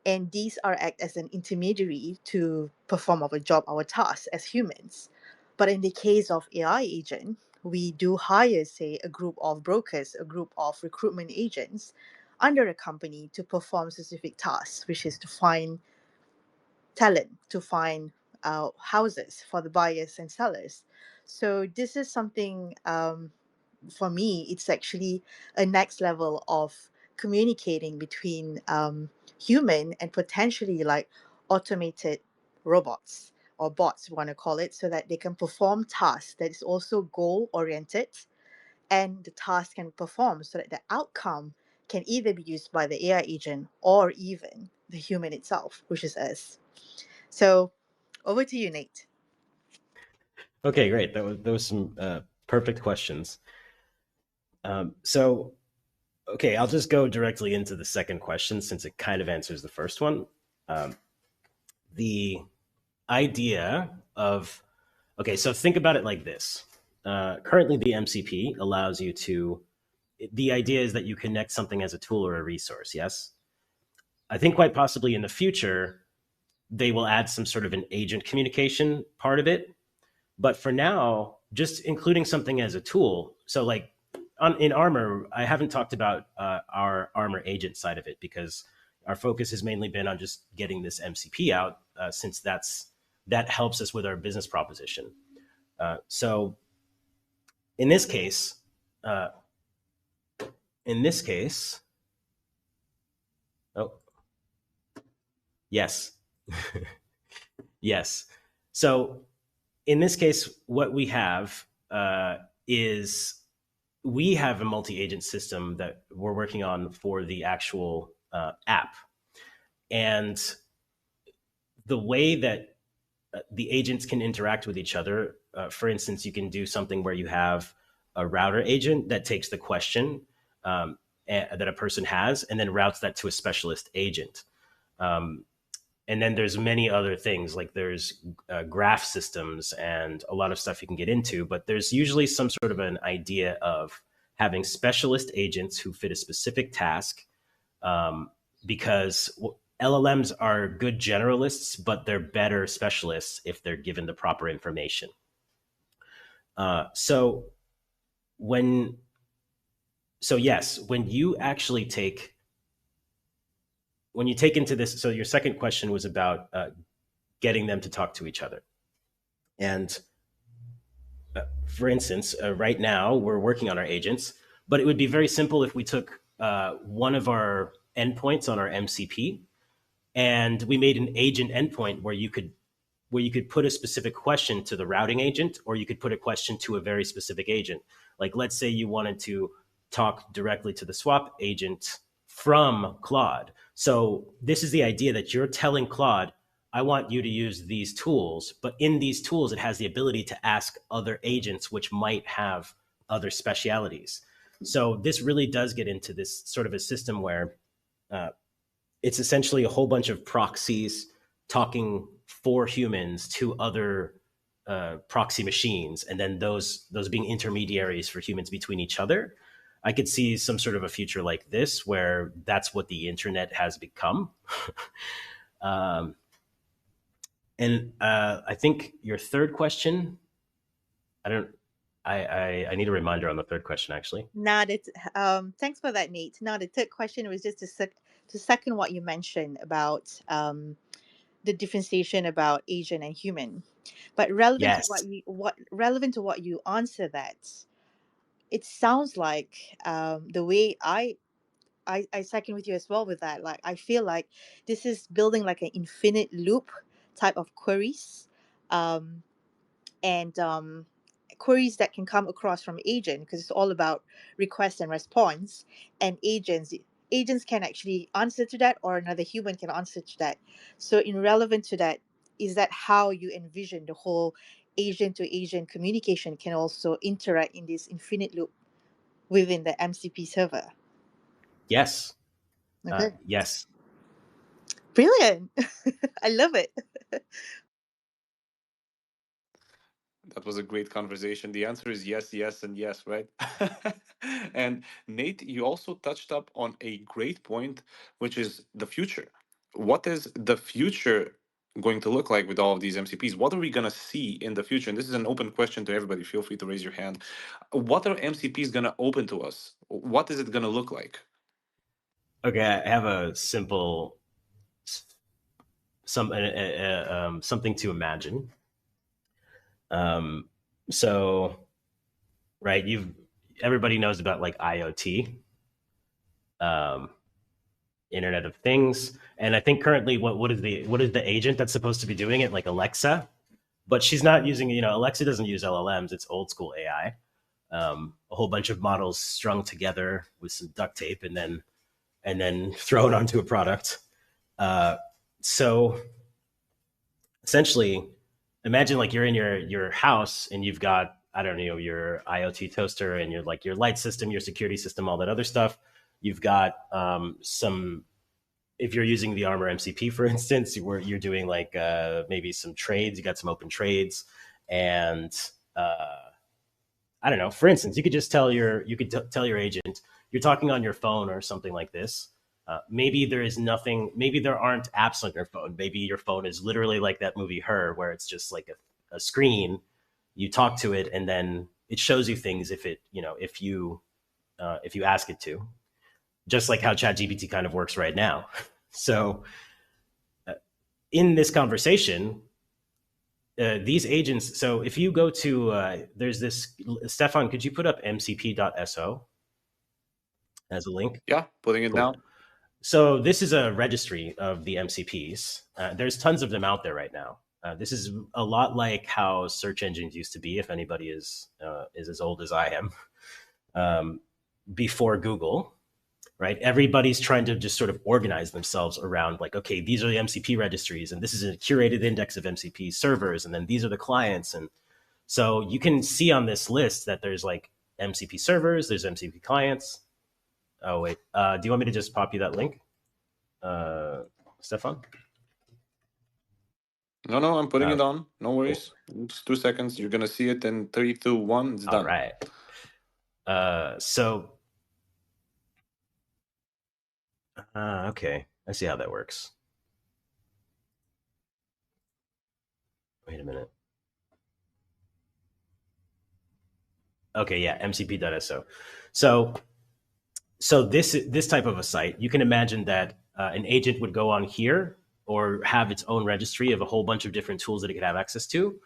And these are act as an intermediary to perform our job, our tasks as humans. But in the case of AI agent, we do hire, say, a group of brokers, a group of recruitment agents under a company to perform specific tasks, which is to find talent, to find houses for the buyers and sellers. So this is something, for me, it's actually a next level of communicating between human and potentially like automated robots or bots, we want to call it, so that they can perform tasks that is also goal oriented, and the task can perform so that the outcome can either be used by the AI agent or even the human itself, which is us. So over to you, Nate. Okay, great. Those some perfect questions. So, okay, I'll just go directly into the second question since it kind of answers the first one. The idea of, okay, so think about it like this. Currently, the MCP allows you to, the idea is that you connect something as a tool or a resource, yes? I think quite possibly in the future, they will add some sort of an agent communication part of it. But for now, just including something as a tool. So like in Armor, I haven't talked about our Armor agent side of it because our focus has mainly been on just getting this MCP out since that helps us with our business proposition. So in this case, oh, yes. Yes. So in this case, what we have is we have a multi-agent system that we're working on for the actual app. And the way that the agents can interact with each other, for instance, you can do something where you have a router agent that takes the question that a person has and then routes that to a specialist agent. And then there's many other things, like there's graph systems and a lot of stuff you can get into, but there's usually some sort of an idea of having specialist agents who fit a specific task, because LLMs are good generalists, but they're better specialists if they're given the proper information. So yes, when you actually take when you take into this, so your second question was about getting them to talk to each other. And for instance, right now we're working on our agents, but it would be very simple if we took one of our endpoints on our MCP and we made an agent endpoint where you could put a specific question to the routing agent, or you could put a question to a very specific agent. Like, let's say you wanted to talk directly to the swap agent from Claude. So this is the idea that you're telling Claude, I want you to use these tools, but in these tools, it has the ability to ask other agents, which might have other specialities. So this really does get into this sort of a system where it's essentially a whole bunch of proxies talking for humans to other proxy machines, and then those being intermediaries for humans between each other. I could see some sort of a future like this where that's what the internet has become. And I think your third question, I need a reminder on the third question, actually. Now that thanks for that, Nate. Now the third question was just to second what you mentioned about the differentiation about Asian and human, but relevant to Yes. relevant to what you answer that, it sounds like the way I second with you as well with that. Like I feel like this is building like an infinite loop type of queries, and queries that can come across from agent, because it's all about request and response, and agents can actually answer to that, or another human can answer to that. So in relevant to that, is that how you envision the whole agent to agent communication can also interact in this infinite loop within the MCP server? Yes. Okay. Yes. Brilliant. I love it. That was a great conversation. The answer is yes, yes, and yes, right? And Nate, you also touched up on a great point, which is the future. What is the future going to look like with all of these MCPs? What are we going to see in the future? And this is an open question to everybody. Feel free to raise your hand. What are MCPs going to open to us? What is it going to look like? Okay, I have a simple something to imagine. So, right, everybody knows about like IoT, Internet of Things, and I think currently what is the agent that's supposed to be doing it, like Alexa, but she's not using, Alexa doesn't use LLMs. It's old school AI, a whole bunch of models strung together with some duct tape and then thrown onto a product. So essentially, imagine like you're in your house and you've got, I don't know, your IoT toaster and your light system, your security system, all that other stuff. You've got some, if you're using the Armor MCP, for instance, where you're doing like maybe some trades, you got some open trades, and I don't know. For instance, you could just tell your agent you're talking on your phone or something like this. Maybe there is nothing. Maybe there aren't apps on your phone. Maybe your phone is literally like that movie Her, where it's just like a screen. You talk to it, and then it shows you things if you ask it to. Just like how ChatGPT kind of works right now. So, in this conversation, these agents. So if you go to there's this, Stefan, could you put up mcp.so as a link? Yeah, putting it Cool. down. So this is a registry of the MCPs. There's tons of them out there right now. This is a lot like how search engines used to be, if anybody is as old as I am, before Google, right? Everybody's trying to just sort of organize themselves around like, okay, these are the MCP registries, and this is a curated index of MCP servers, and then these are the clients. And so you can see on this list that there's like MCP servers, there's MCP clients. Oh, wait. Do you want me to just pop you that link, Stefan? No, I'm putting it on. No worries. Cool. Just 2 seconds. You're going to see it in 3, 2, 1. It's done. All right. Okay. I see how that works. Wait a minute. Okay, yeah, mcp.so. So this type of a site, you can imagine that an agent would go on here or have its own registry of a whole bunch of different tools that it could have access to,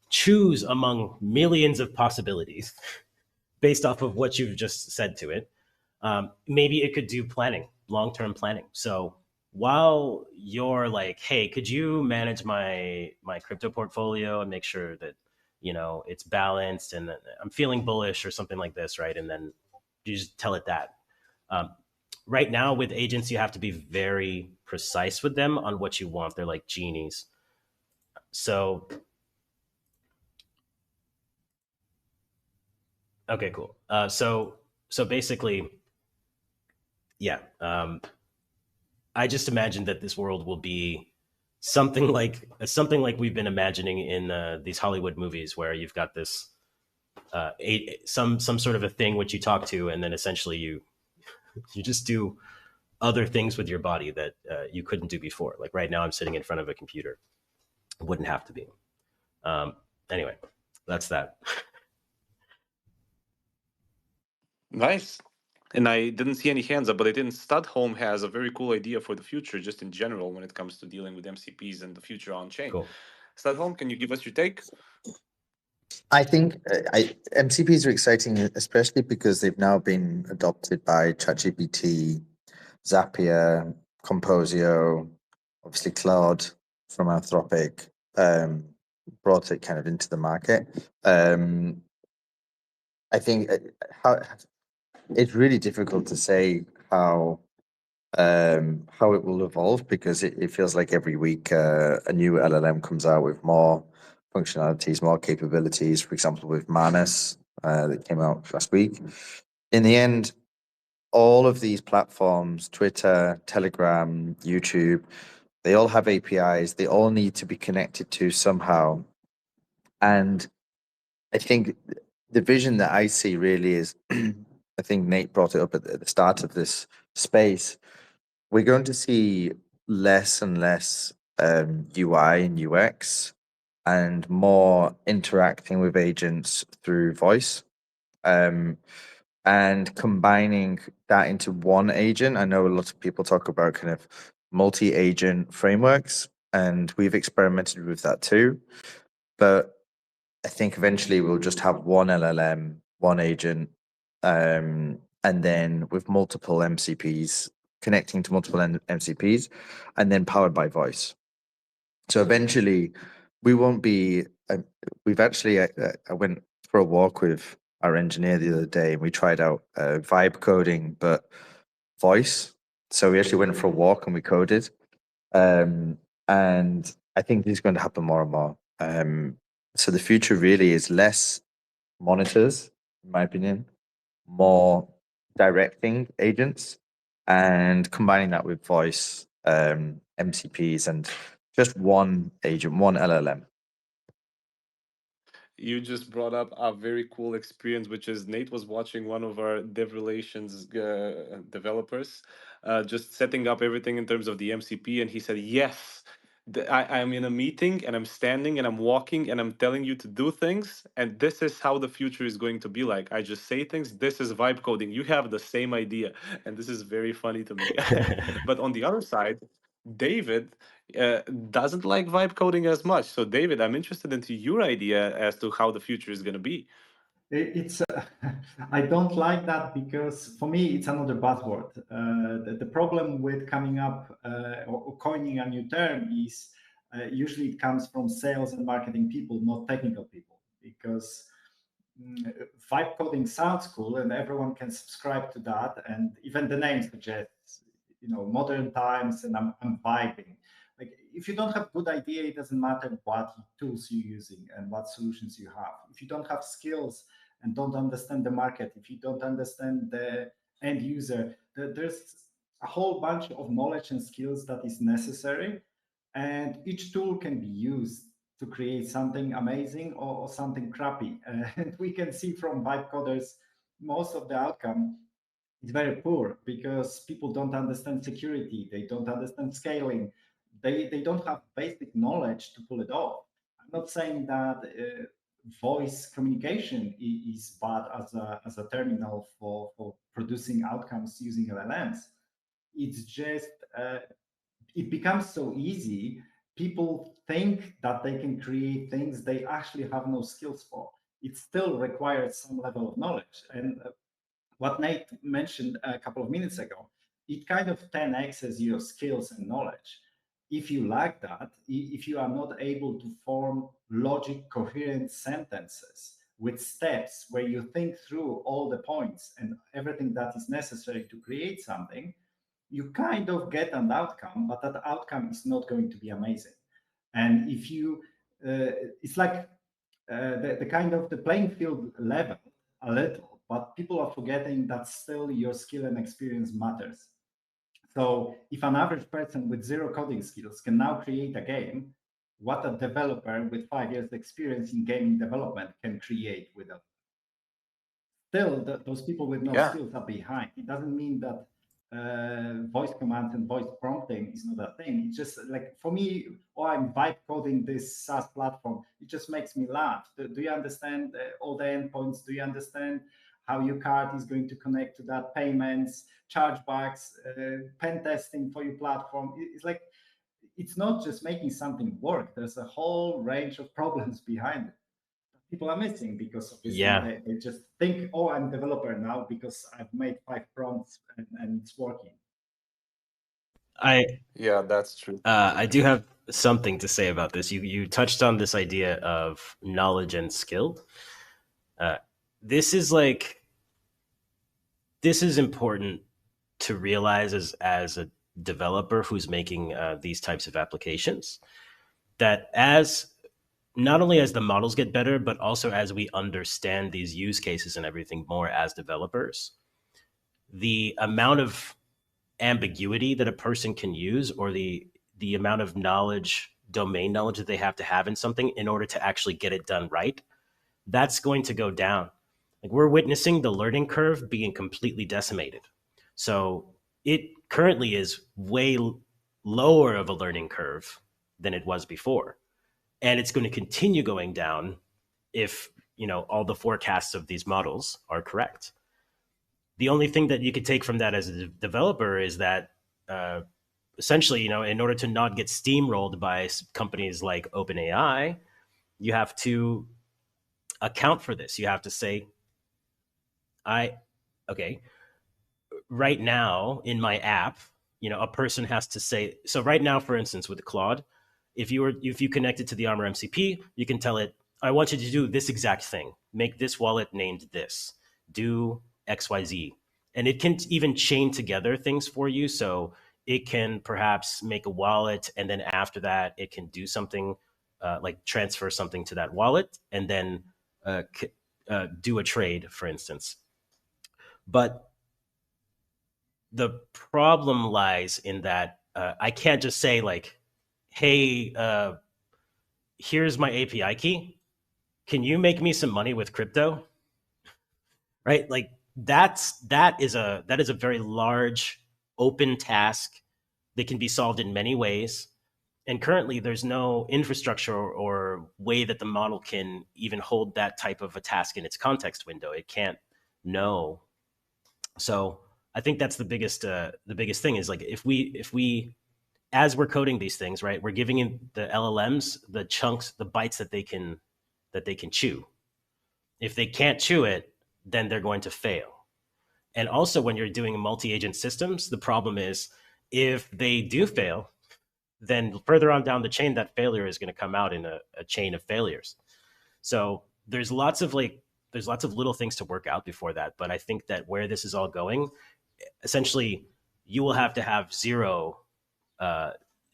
choose among millions of possibilities based off of what you've just said to it. Maybe it could do planning, long-term planning. So while you're like, hey, could you manage my crypto portfolio and make sure that, you know, it's balanced and I'm feeling bullish or something like this, right? And then you just tell it that. Right now with agents, you have to be very precise with them on what you want. They're like genies. So, okay, cool. So basically, yeah. I just imagine that this world will be something like we've been imagining in these Hollywood movies, where you've got this some sort of a thing which you talk to, and then essentially you just do other things with your body that you couldn't do before. Like right now, I'm sitting in front of a computer. It wouldn't have to be. Anyway, that's that. Nice. And I didn't see any hands up, but I think Studholme has a very cool idea for the future, just in general, when it comes to dealing with MCPs and the future on chain. Cool. Studholme, can you give us your take? I think MCPs are exciting, especially because they've now been adopted by ChatGPT, Zapier, Composio, obviously Claude from Anthropic, brought it kind of into the market. I think it's really difficult to say how it will evolve, because it feels like every week a new LLM comes out with more functionalities, more capabilities. For example, with Manus that came out last week. In the end, all of these platforms, Twitter, Telegram, YouTube, they all have APIs. They all need to be connected to somehow. And I think the vision that I see really is, I think Nate brought it up at the start of this space, we're going to see less and less UI and UX and more interacting with agents through voice. And combining that into one agent. I know a lot of people talk about kind of multi-agent frameworks, and we've experimented with that too. But I think eventually we'll just have one LLM, one agent, and then with multiple MCPs, connecting to multiple MCPs, and then powered by voice. So eventually we won't be, we've actually, I went for a walk with our engineer the other day, and we tried out vibe coding, but voice. So we actually went for a walk and we coded. And I think this is going to happen more and more. So the future really is less monitors, in my opinion, more directing agents, and combining that with voice, MCPs, and just one agent, one LLM. You just brought up a very cool experience, which is Nate was watching one of our dev relations developers, just setting up everything in terms of the MCP, and he said, "Yes, I'm in a meeting and I'm standing and I'm walking and I'm telling you to do things, and this is how the future is going to be like. I just say things. This is vibe coding. You have the same idea," and this is very funny to me. But on the other side, David doesn't like vibe coding as much. So, David, I'm interested into your idea as to how the future is going to be. It's I don't like that, because for me it's another buzzword. The problem with coming up or coining a new term is usually it comes from sales and marketing people, not technical people, because vibe coding sounds cool and everyone can subscribe to that, and even the name suggests, you know, modern times, and I'm vibing. Like, if you don't have good idea, it doesn't matter what tools you're using and what solutions you have. If you don't have skills and don't understand the market, if you don't understand the end user, there's a whole bunch of knowledge and skills that is necessary, and each tool can be used to create something amazing or something crappy. And we can see from vibe coders, most of the outcome is very poor, because people don't understand security, they don't understand scaling, they don't have basic knowledge to pull it off. I'm not saying that voice communication is bad as a terminal for producing outcomes using LLMs. It's just it becomes so easy. People think that they can create things they actually have no skills for. It still requires some level of knowledge. And what Nate mentioned a couple of minutes ago, it kind of 10x's your skills and knowledge. If you lack that, if you are not able to form logic coherent sentences with steps where you think through all the points and everything that is necessary to create something, you kind of get an outcome, but that outcome is not going to be amazing. And if you, it's like the kind of the playing field level a little, but people are forgetting that still your skill and experience matters. So if an average person with zero coding skills can now create a game, what a developer with 5 years experience in gaming development can create with it. Still, those people with no skills are behind. It doesn't mean that voice commands and voice prompting is not a thing. It's just like, for me, I'm vibe coding this SaaS platform. It just makes me laugh. Do you understand all the endpoints? Do you understand how your card is going to connect to that, payments, chargebacks, pen testing for your platform? It's like, it's not just making something work. There's a whole range of problems behind it. People are missing because of this. Yeah. They just think, oh, I'm a developer now because I've made 5 prompts and it's working. Yeah, that's true. I do have something to say about this. You touched on this idea of knowledge and skill. This is important to realize as a developer who's making these types of applications, that as not only as the models get better, but also as we understand these use cases and everything more as developers, the amount of ambiguity that a person can use, or the amount of knowledge, domain knowledge that they have to have in something in order to actually get it done right, that's going to go down. Like, we're witnessing the learning curve being completely decimated. So it currently is way lower of a learning curve than it was before. And it's going to continue going down if, all the forecasts of these models are correct. The only thing that you could take from that as a developer is that essentially, in order to not get steamrolled by companies like OpenAI, you have to account for this. You have to say, okay, right now in my app, a person has to say, so right now, for instance, with Claude, if you connect it to the Armor MCP, you can tell it, I want you to do this exact thing. Make this wallet named this. Do XYZ. And it can even chain together things for you. So it can perhaps make a wallet, and then after that, it can do something like transfer something to that wallet, and then do a trade, for instance. But the problem lies in that I can't just say like, hey, here's my API key. Can you make me some money with crypto? Right? Like, that is a very large open task that can be solved in many ways. And currently there's no infrastructure or way that the model can even hold that type of a task in its context window. It can't know. So I think that's the biggest thing is, like, if we as we're coding these things, right, we're giving in the LLMs the chunks, the bytes that they can chew. If they can't chew it, then they're going to fail. And also, when you're doing multi-agent systems, the problem is, if they do fail, then further on down the chain, that failure is going to come out in a chain of failures. So there's lots of little things to work out before that. But I think that where this is all going, essentially, you will have to have zero.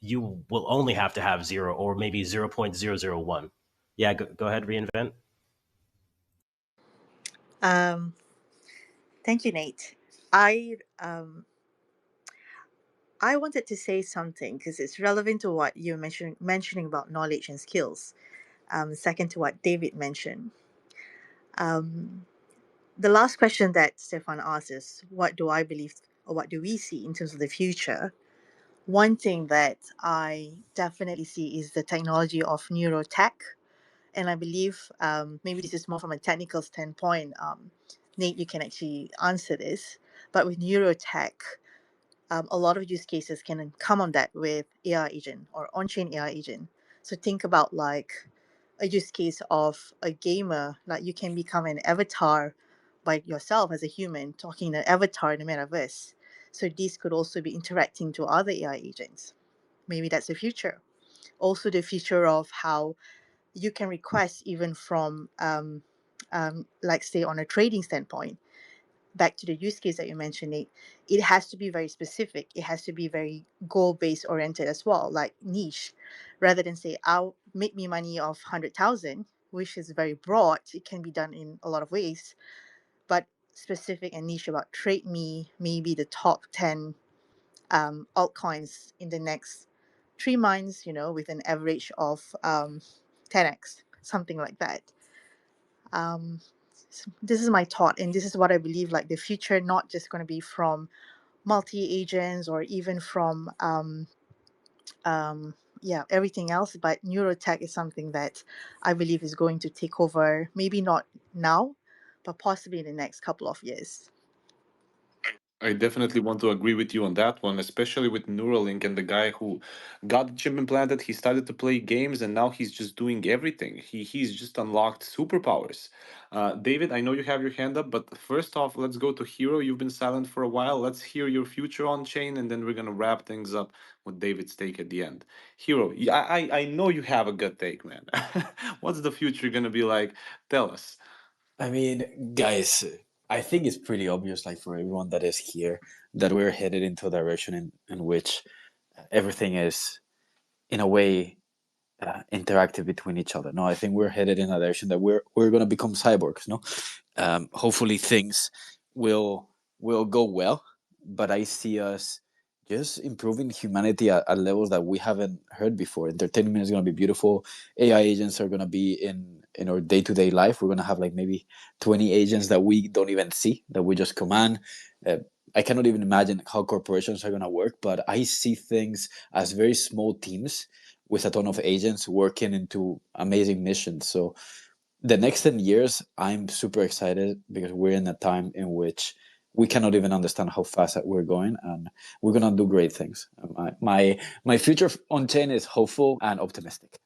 You will only have to have 0 or maybe 0.001. Yeah, go ahead, Reinvent. Thank you, Nate. I wanted to say something because it's relevant to what you mentioning about knowledge and skills. Second to what David mentioned. The last question that Stefan asked is, what do I believe, or what do we see in terms of the future? One thing that I definitely see is the technology of neurotech. And I believe maybe this is more from a technical standpoint. Nate, you can actually answer this. But with neurotech, A lot of use cases can come on that with AI agent or on-chain AI agent. So think about like a use case of a gamer, like you can become an avatar by yourself as a human, talking in an avatar in the metaverse. So these could also be interacting to other AI agents. Maybe that's the future. Also, the future of how you can request even from, like say on a trading standpoint, back to the use case that you mentioned, Nate, it has to be very specific. It has to be very goal-based oriented as well, like niche, rather than say, "I'll make me money of 100,000," which is very broad. It can be done in a lot of ways, but specific and niche about trade me maybe the top 10 altcoins in the next 3 months, with an average of 10x, something like that. This is my thought, and this is what I believe, like the future, not just going to be from multi-agents or even from everything else, but neurotech is something that I believe is going to take over, maybe not now, but possibly in the next couple of years. I definitely want to agree with you on that one, especially with Neuralink and the guy who got the chip implanted. He started to play games and now he's just doing everything. He's just unlocked superpowers. David, I know you have your hand up, but first off, let's go to Hero. You've been silent for a while. Let's hear your future on chain, and then we're gonna wrap things up with David's take at the end. Hero, I know you have a good take, man. What's the future gonna be like? Tell us. I mean, guys, I think it's pretty obvious, like for everyone that is here, that we're headed into a direction in which everything is, in a way, interactive between each other. No, I think we're headed in a direction that we're gonna become cyborgs. No, hopefully things will go well, but I see us just improving humanity at levels that we haven't heard before. Entertainment is gonna be beautiful. AI agents are gonna be in our day-to-day life. We're gonna have like maybe 20 agents that we don't even see, that we just command. I cannot even imagine how corporations are gonna work, but I see things as very small teams with a ton of agents working into amazing missions. So the next 10 years, I'm super excited because we're in a time in which we cannot even understand how fast that we're going, and we're gonna do great things. My future on chain is hopeful and optimistic.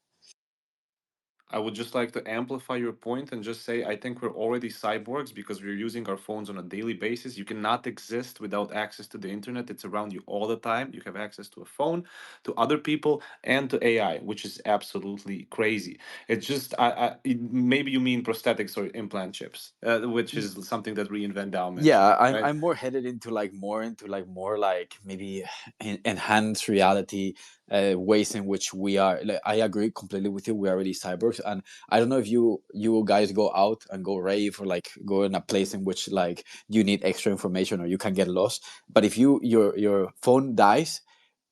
I would just like to amplify your point and just say I think we're already cyborgs because we're using our phones on a daily basis. You cannot exist without access to the internet. It's around you all the time. You have access to a phone, to other people, and to AI, which is absolutely crazy. It's just maybe you mean prosthetics or implant chips, which is something that ReinventDAO mentioned, Yeah, I'm right? I'm more headed into more like maybe enhanced reality ways in which we are. Like, I agree completely with you. We're already cyborgs, and I don't know if you guys go out and go rave or like go in a place in which like you need extra information or you can get lost. But if your phone dies,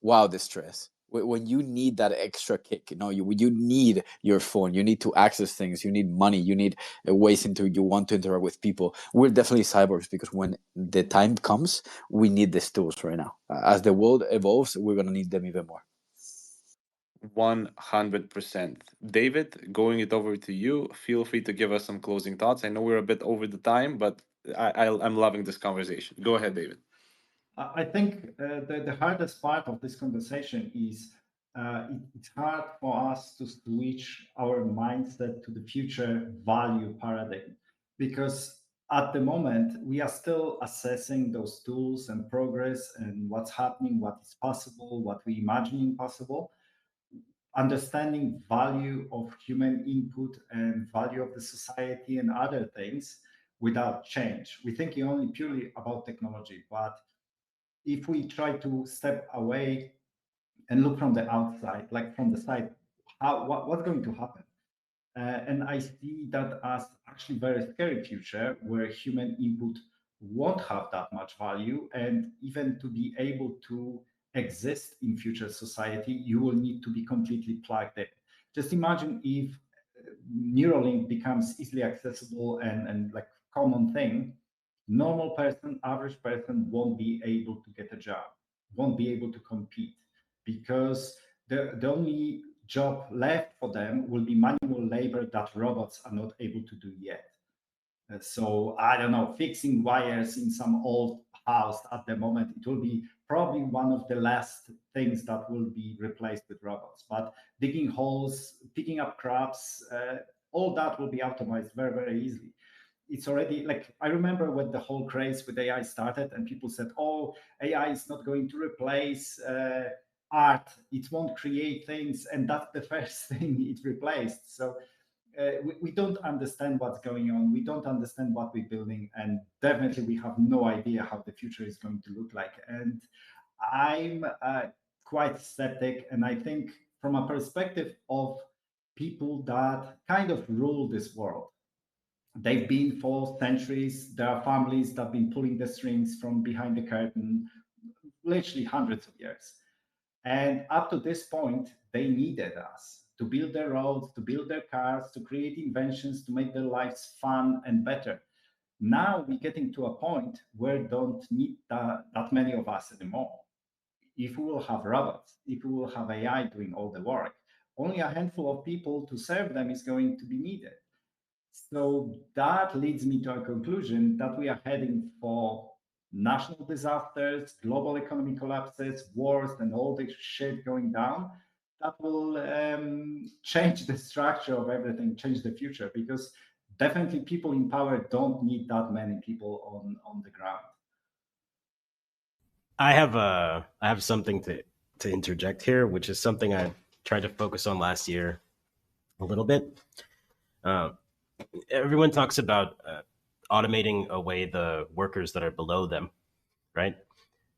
wow, the stress. When you need that extra kick, you need your phone. You need to access things. You need money. You need ways into you want to interact with people. We're definitely cyborgs because when the time comes, we need these tools right now. As the world evolves, we're gonna need them even more. 100%. David, going it over to you. Feel free to give us some closing thoughts. I know we're a bit over the time, but I'm loving this conversation. Go ahead, David. I think the hardest part of this conversation is it's hard for us to switch our mindset to the future value paradigm because at the moment we are still assessing those tools and progress and what's happening, what is possible, what we imagining possible, understanding value of human input and value of the society and other things without change. We're thinking only purely about technology, but if we try to step away and look from the outside, like from the side, what's going to happen? And I see that as actually very scary future where human input won't have that much value. And even to be able to exist in future society, you will need to be completely plugged in. Just imagine if Neuralink becomes easily accessible and like common thing, normal person, average person won't be able to get a job, won't be able to compete because the only job left for them will be manual labor that robots are not able to do yet. So I don't know, fixing wires in some old house at the moment, it will be probably one of the last things that will be replaced with robots. But digging holes, picking up crabs, all that will be automated very, very easily. It's already like, I remember when the whole craze with AI started and people said, oh, AI is not going to replace art, it won't create things, and that's the first thing it replaced. So we don't understand what's going on, we don't understand what we're building, and definitely we have no idea how the future is going to look like. And I'm quite skeptic, and I think from a perspective of people that kind of rule this world, they've been for centuries, there are families that have been pulling the strings from behind the curtain, literally hundreds of years. And up to this point, they needed us to build their roads, to build their cars, to create inventions, to make their lives fun and better. Now we're getting to a point where we don't need that many of us anymore. If we will have robots, if we will have AI doing all the work, only a handful of people to serve them is going to be needed. So that leads me to a conclusion that we are heading for national disasters, global economic collapses, wars, and all the shit going down. That will change the structure of everything, change the future, because definitely people in power don't need that many people on the ground. I have something to interject here, which is something I tried to focus on last year a little bit. Everyone talks about automating away the workers that are below them, right?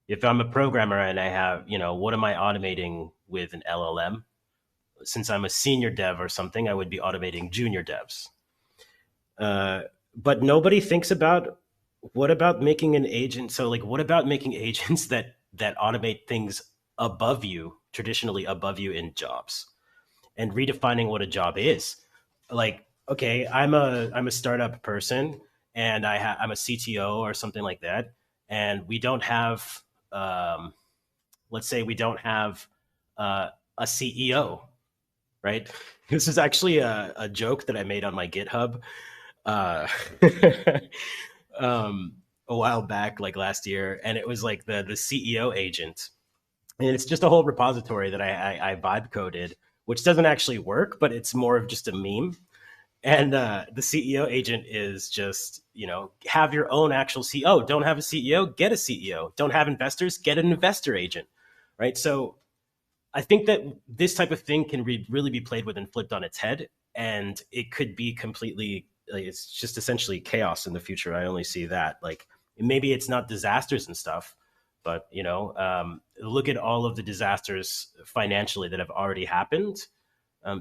If I'm a programmer and I have, what am I automating with an LLM? Since I'm a senior dev or something, I would be automating junior devs. But nobody thinks about, what about making an agent? So like, what about making agents that automate things above you, traditionally above you in jobs, and redefining what a job is? Like, okay, I'm a startup person, and I'm a CTO or something like that, and we don't have, let's say we don't have a CEO, right? This is actually a joke that I made on my GitHub uh, a while back, like last year, and it was like the CEO agent, and it's just a whole repository that I vibe coded, which doesn't actually work, but it's more of just a meme. And the CEO agent is just, have your own actual CEO. Don't have a CEO, get a CEO. Don't have investors, get an investor agent, right? So I think that this type of thing can really be played with and flipped on its head, and it could be completely, like, it's just essentially chaos in the future. I only see that. Like, maybe it's not disasters and stuff, but look at all of the disasters financially that have already happened,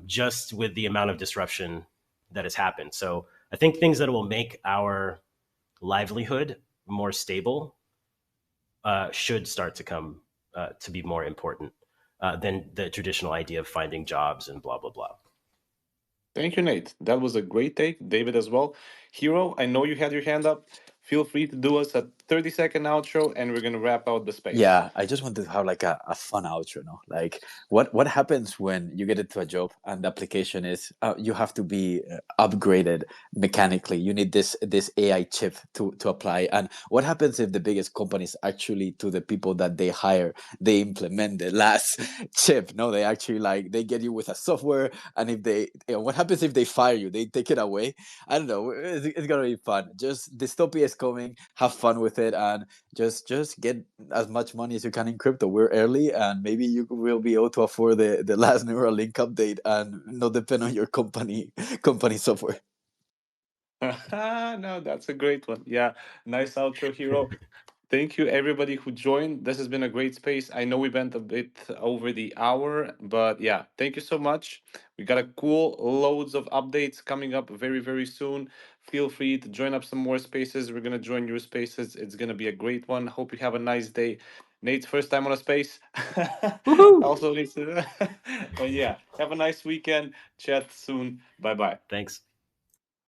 just with the amount of disruption that has happened. So I think things that will make our livelihood more stable should start to come to be more important than the traditional idea of finding jobs and blah, blah, blah. Thank you, Nate. That was a great take. David as well. Hero, I know you had your hand up. Feel free to do us a 30-second outro, and we're going to wrap out the space. Yeah, I just wanted to have like a fun outro, no? Like what happens when you get into a job and the application is you have to be upgraded mechanically. You need this AI chip to apply. And what happens if the biggest companies actually, to the people that they hire, they implement the last chip? No, they actually they get you with a software, and if they, what happens if they fire you? They take it away. I don't know. It's gonna be fun. Just dystopia is coming. Have fun with it, and just get as much money as you can in crypto. We're early, and maybe you will be able to afford the last Neuralink update and not depend on your company software. No, that's a great one. Yeah, nice outro, Hero. Thank you, everybody who joined. This has been a great space. I know we went a bit over the hour, but yeah, thank you so much. We got a cool loads of updates coming up very, very soon. Feel free to join up some more spaces. We're gonna join your spaces. It's gonna be a great one. Hope you have a nice day. Nate's first time on a space. Woohoo! Also needs to. But yeah, have a nice weekend. Chat soon. Bye bye. Thanks.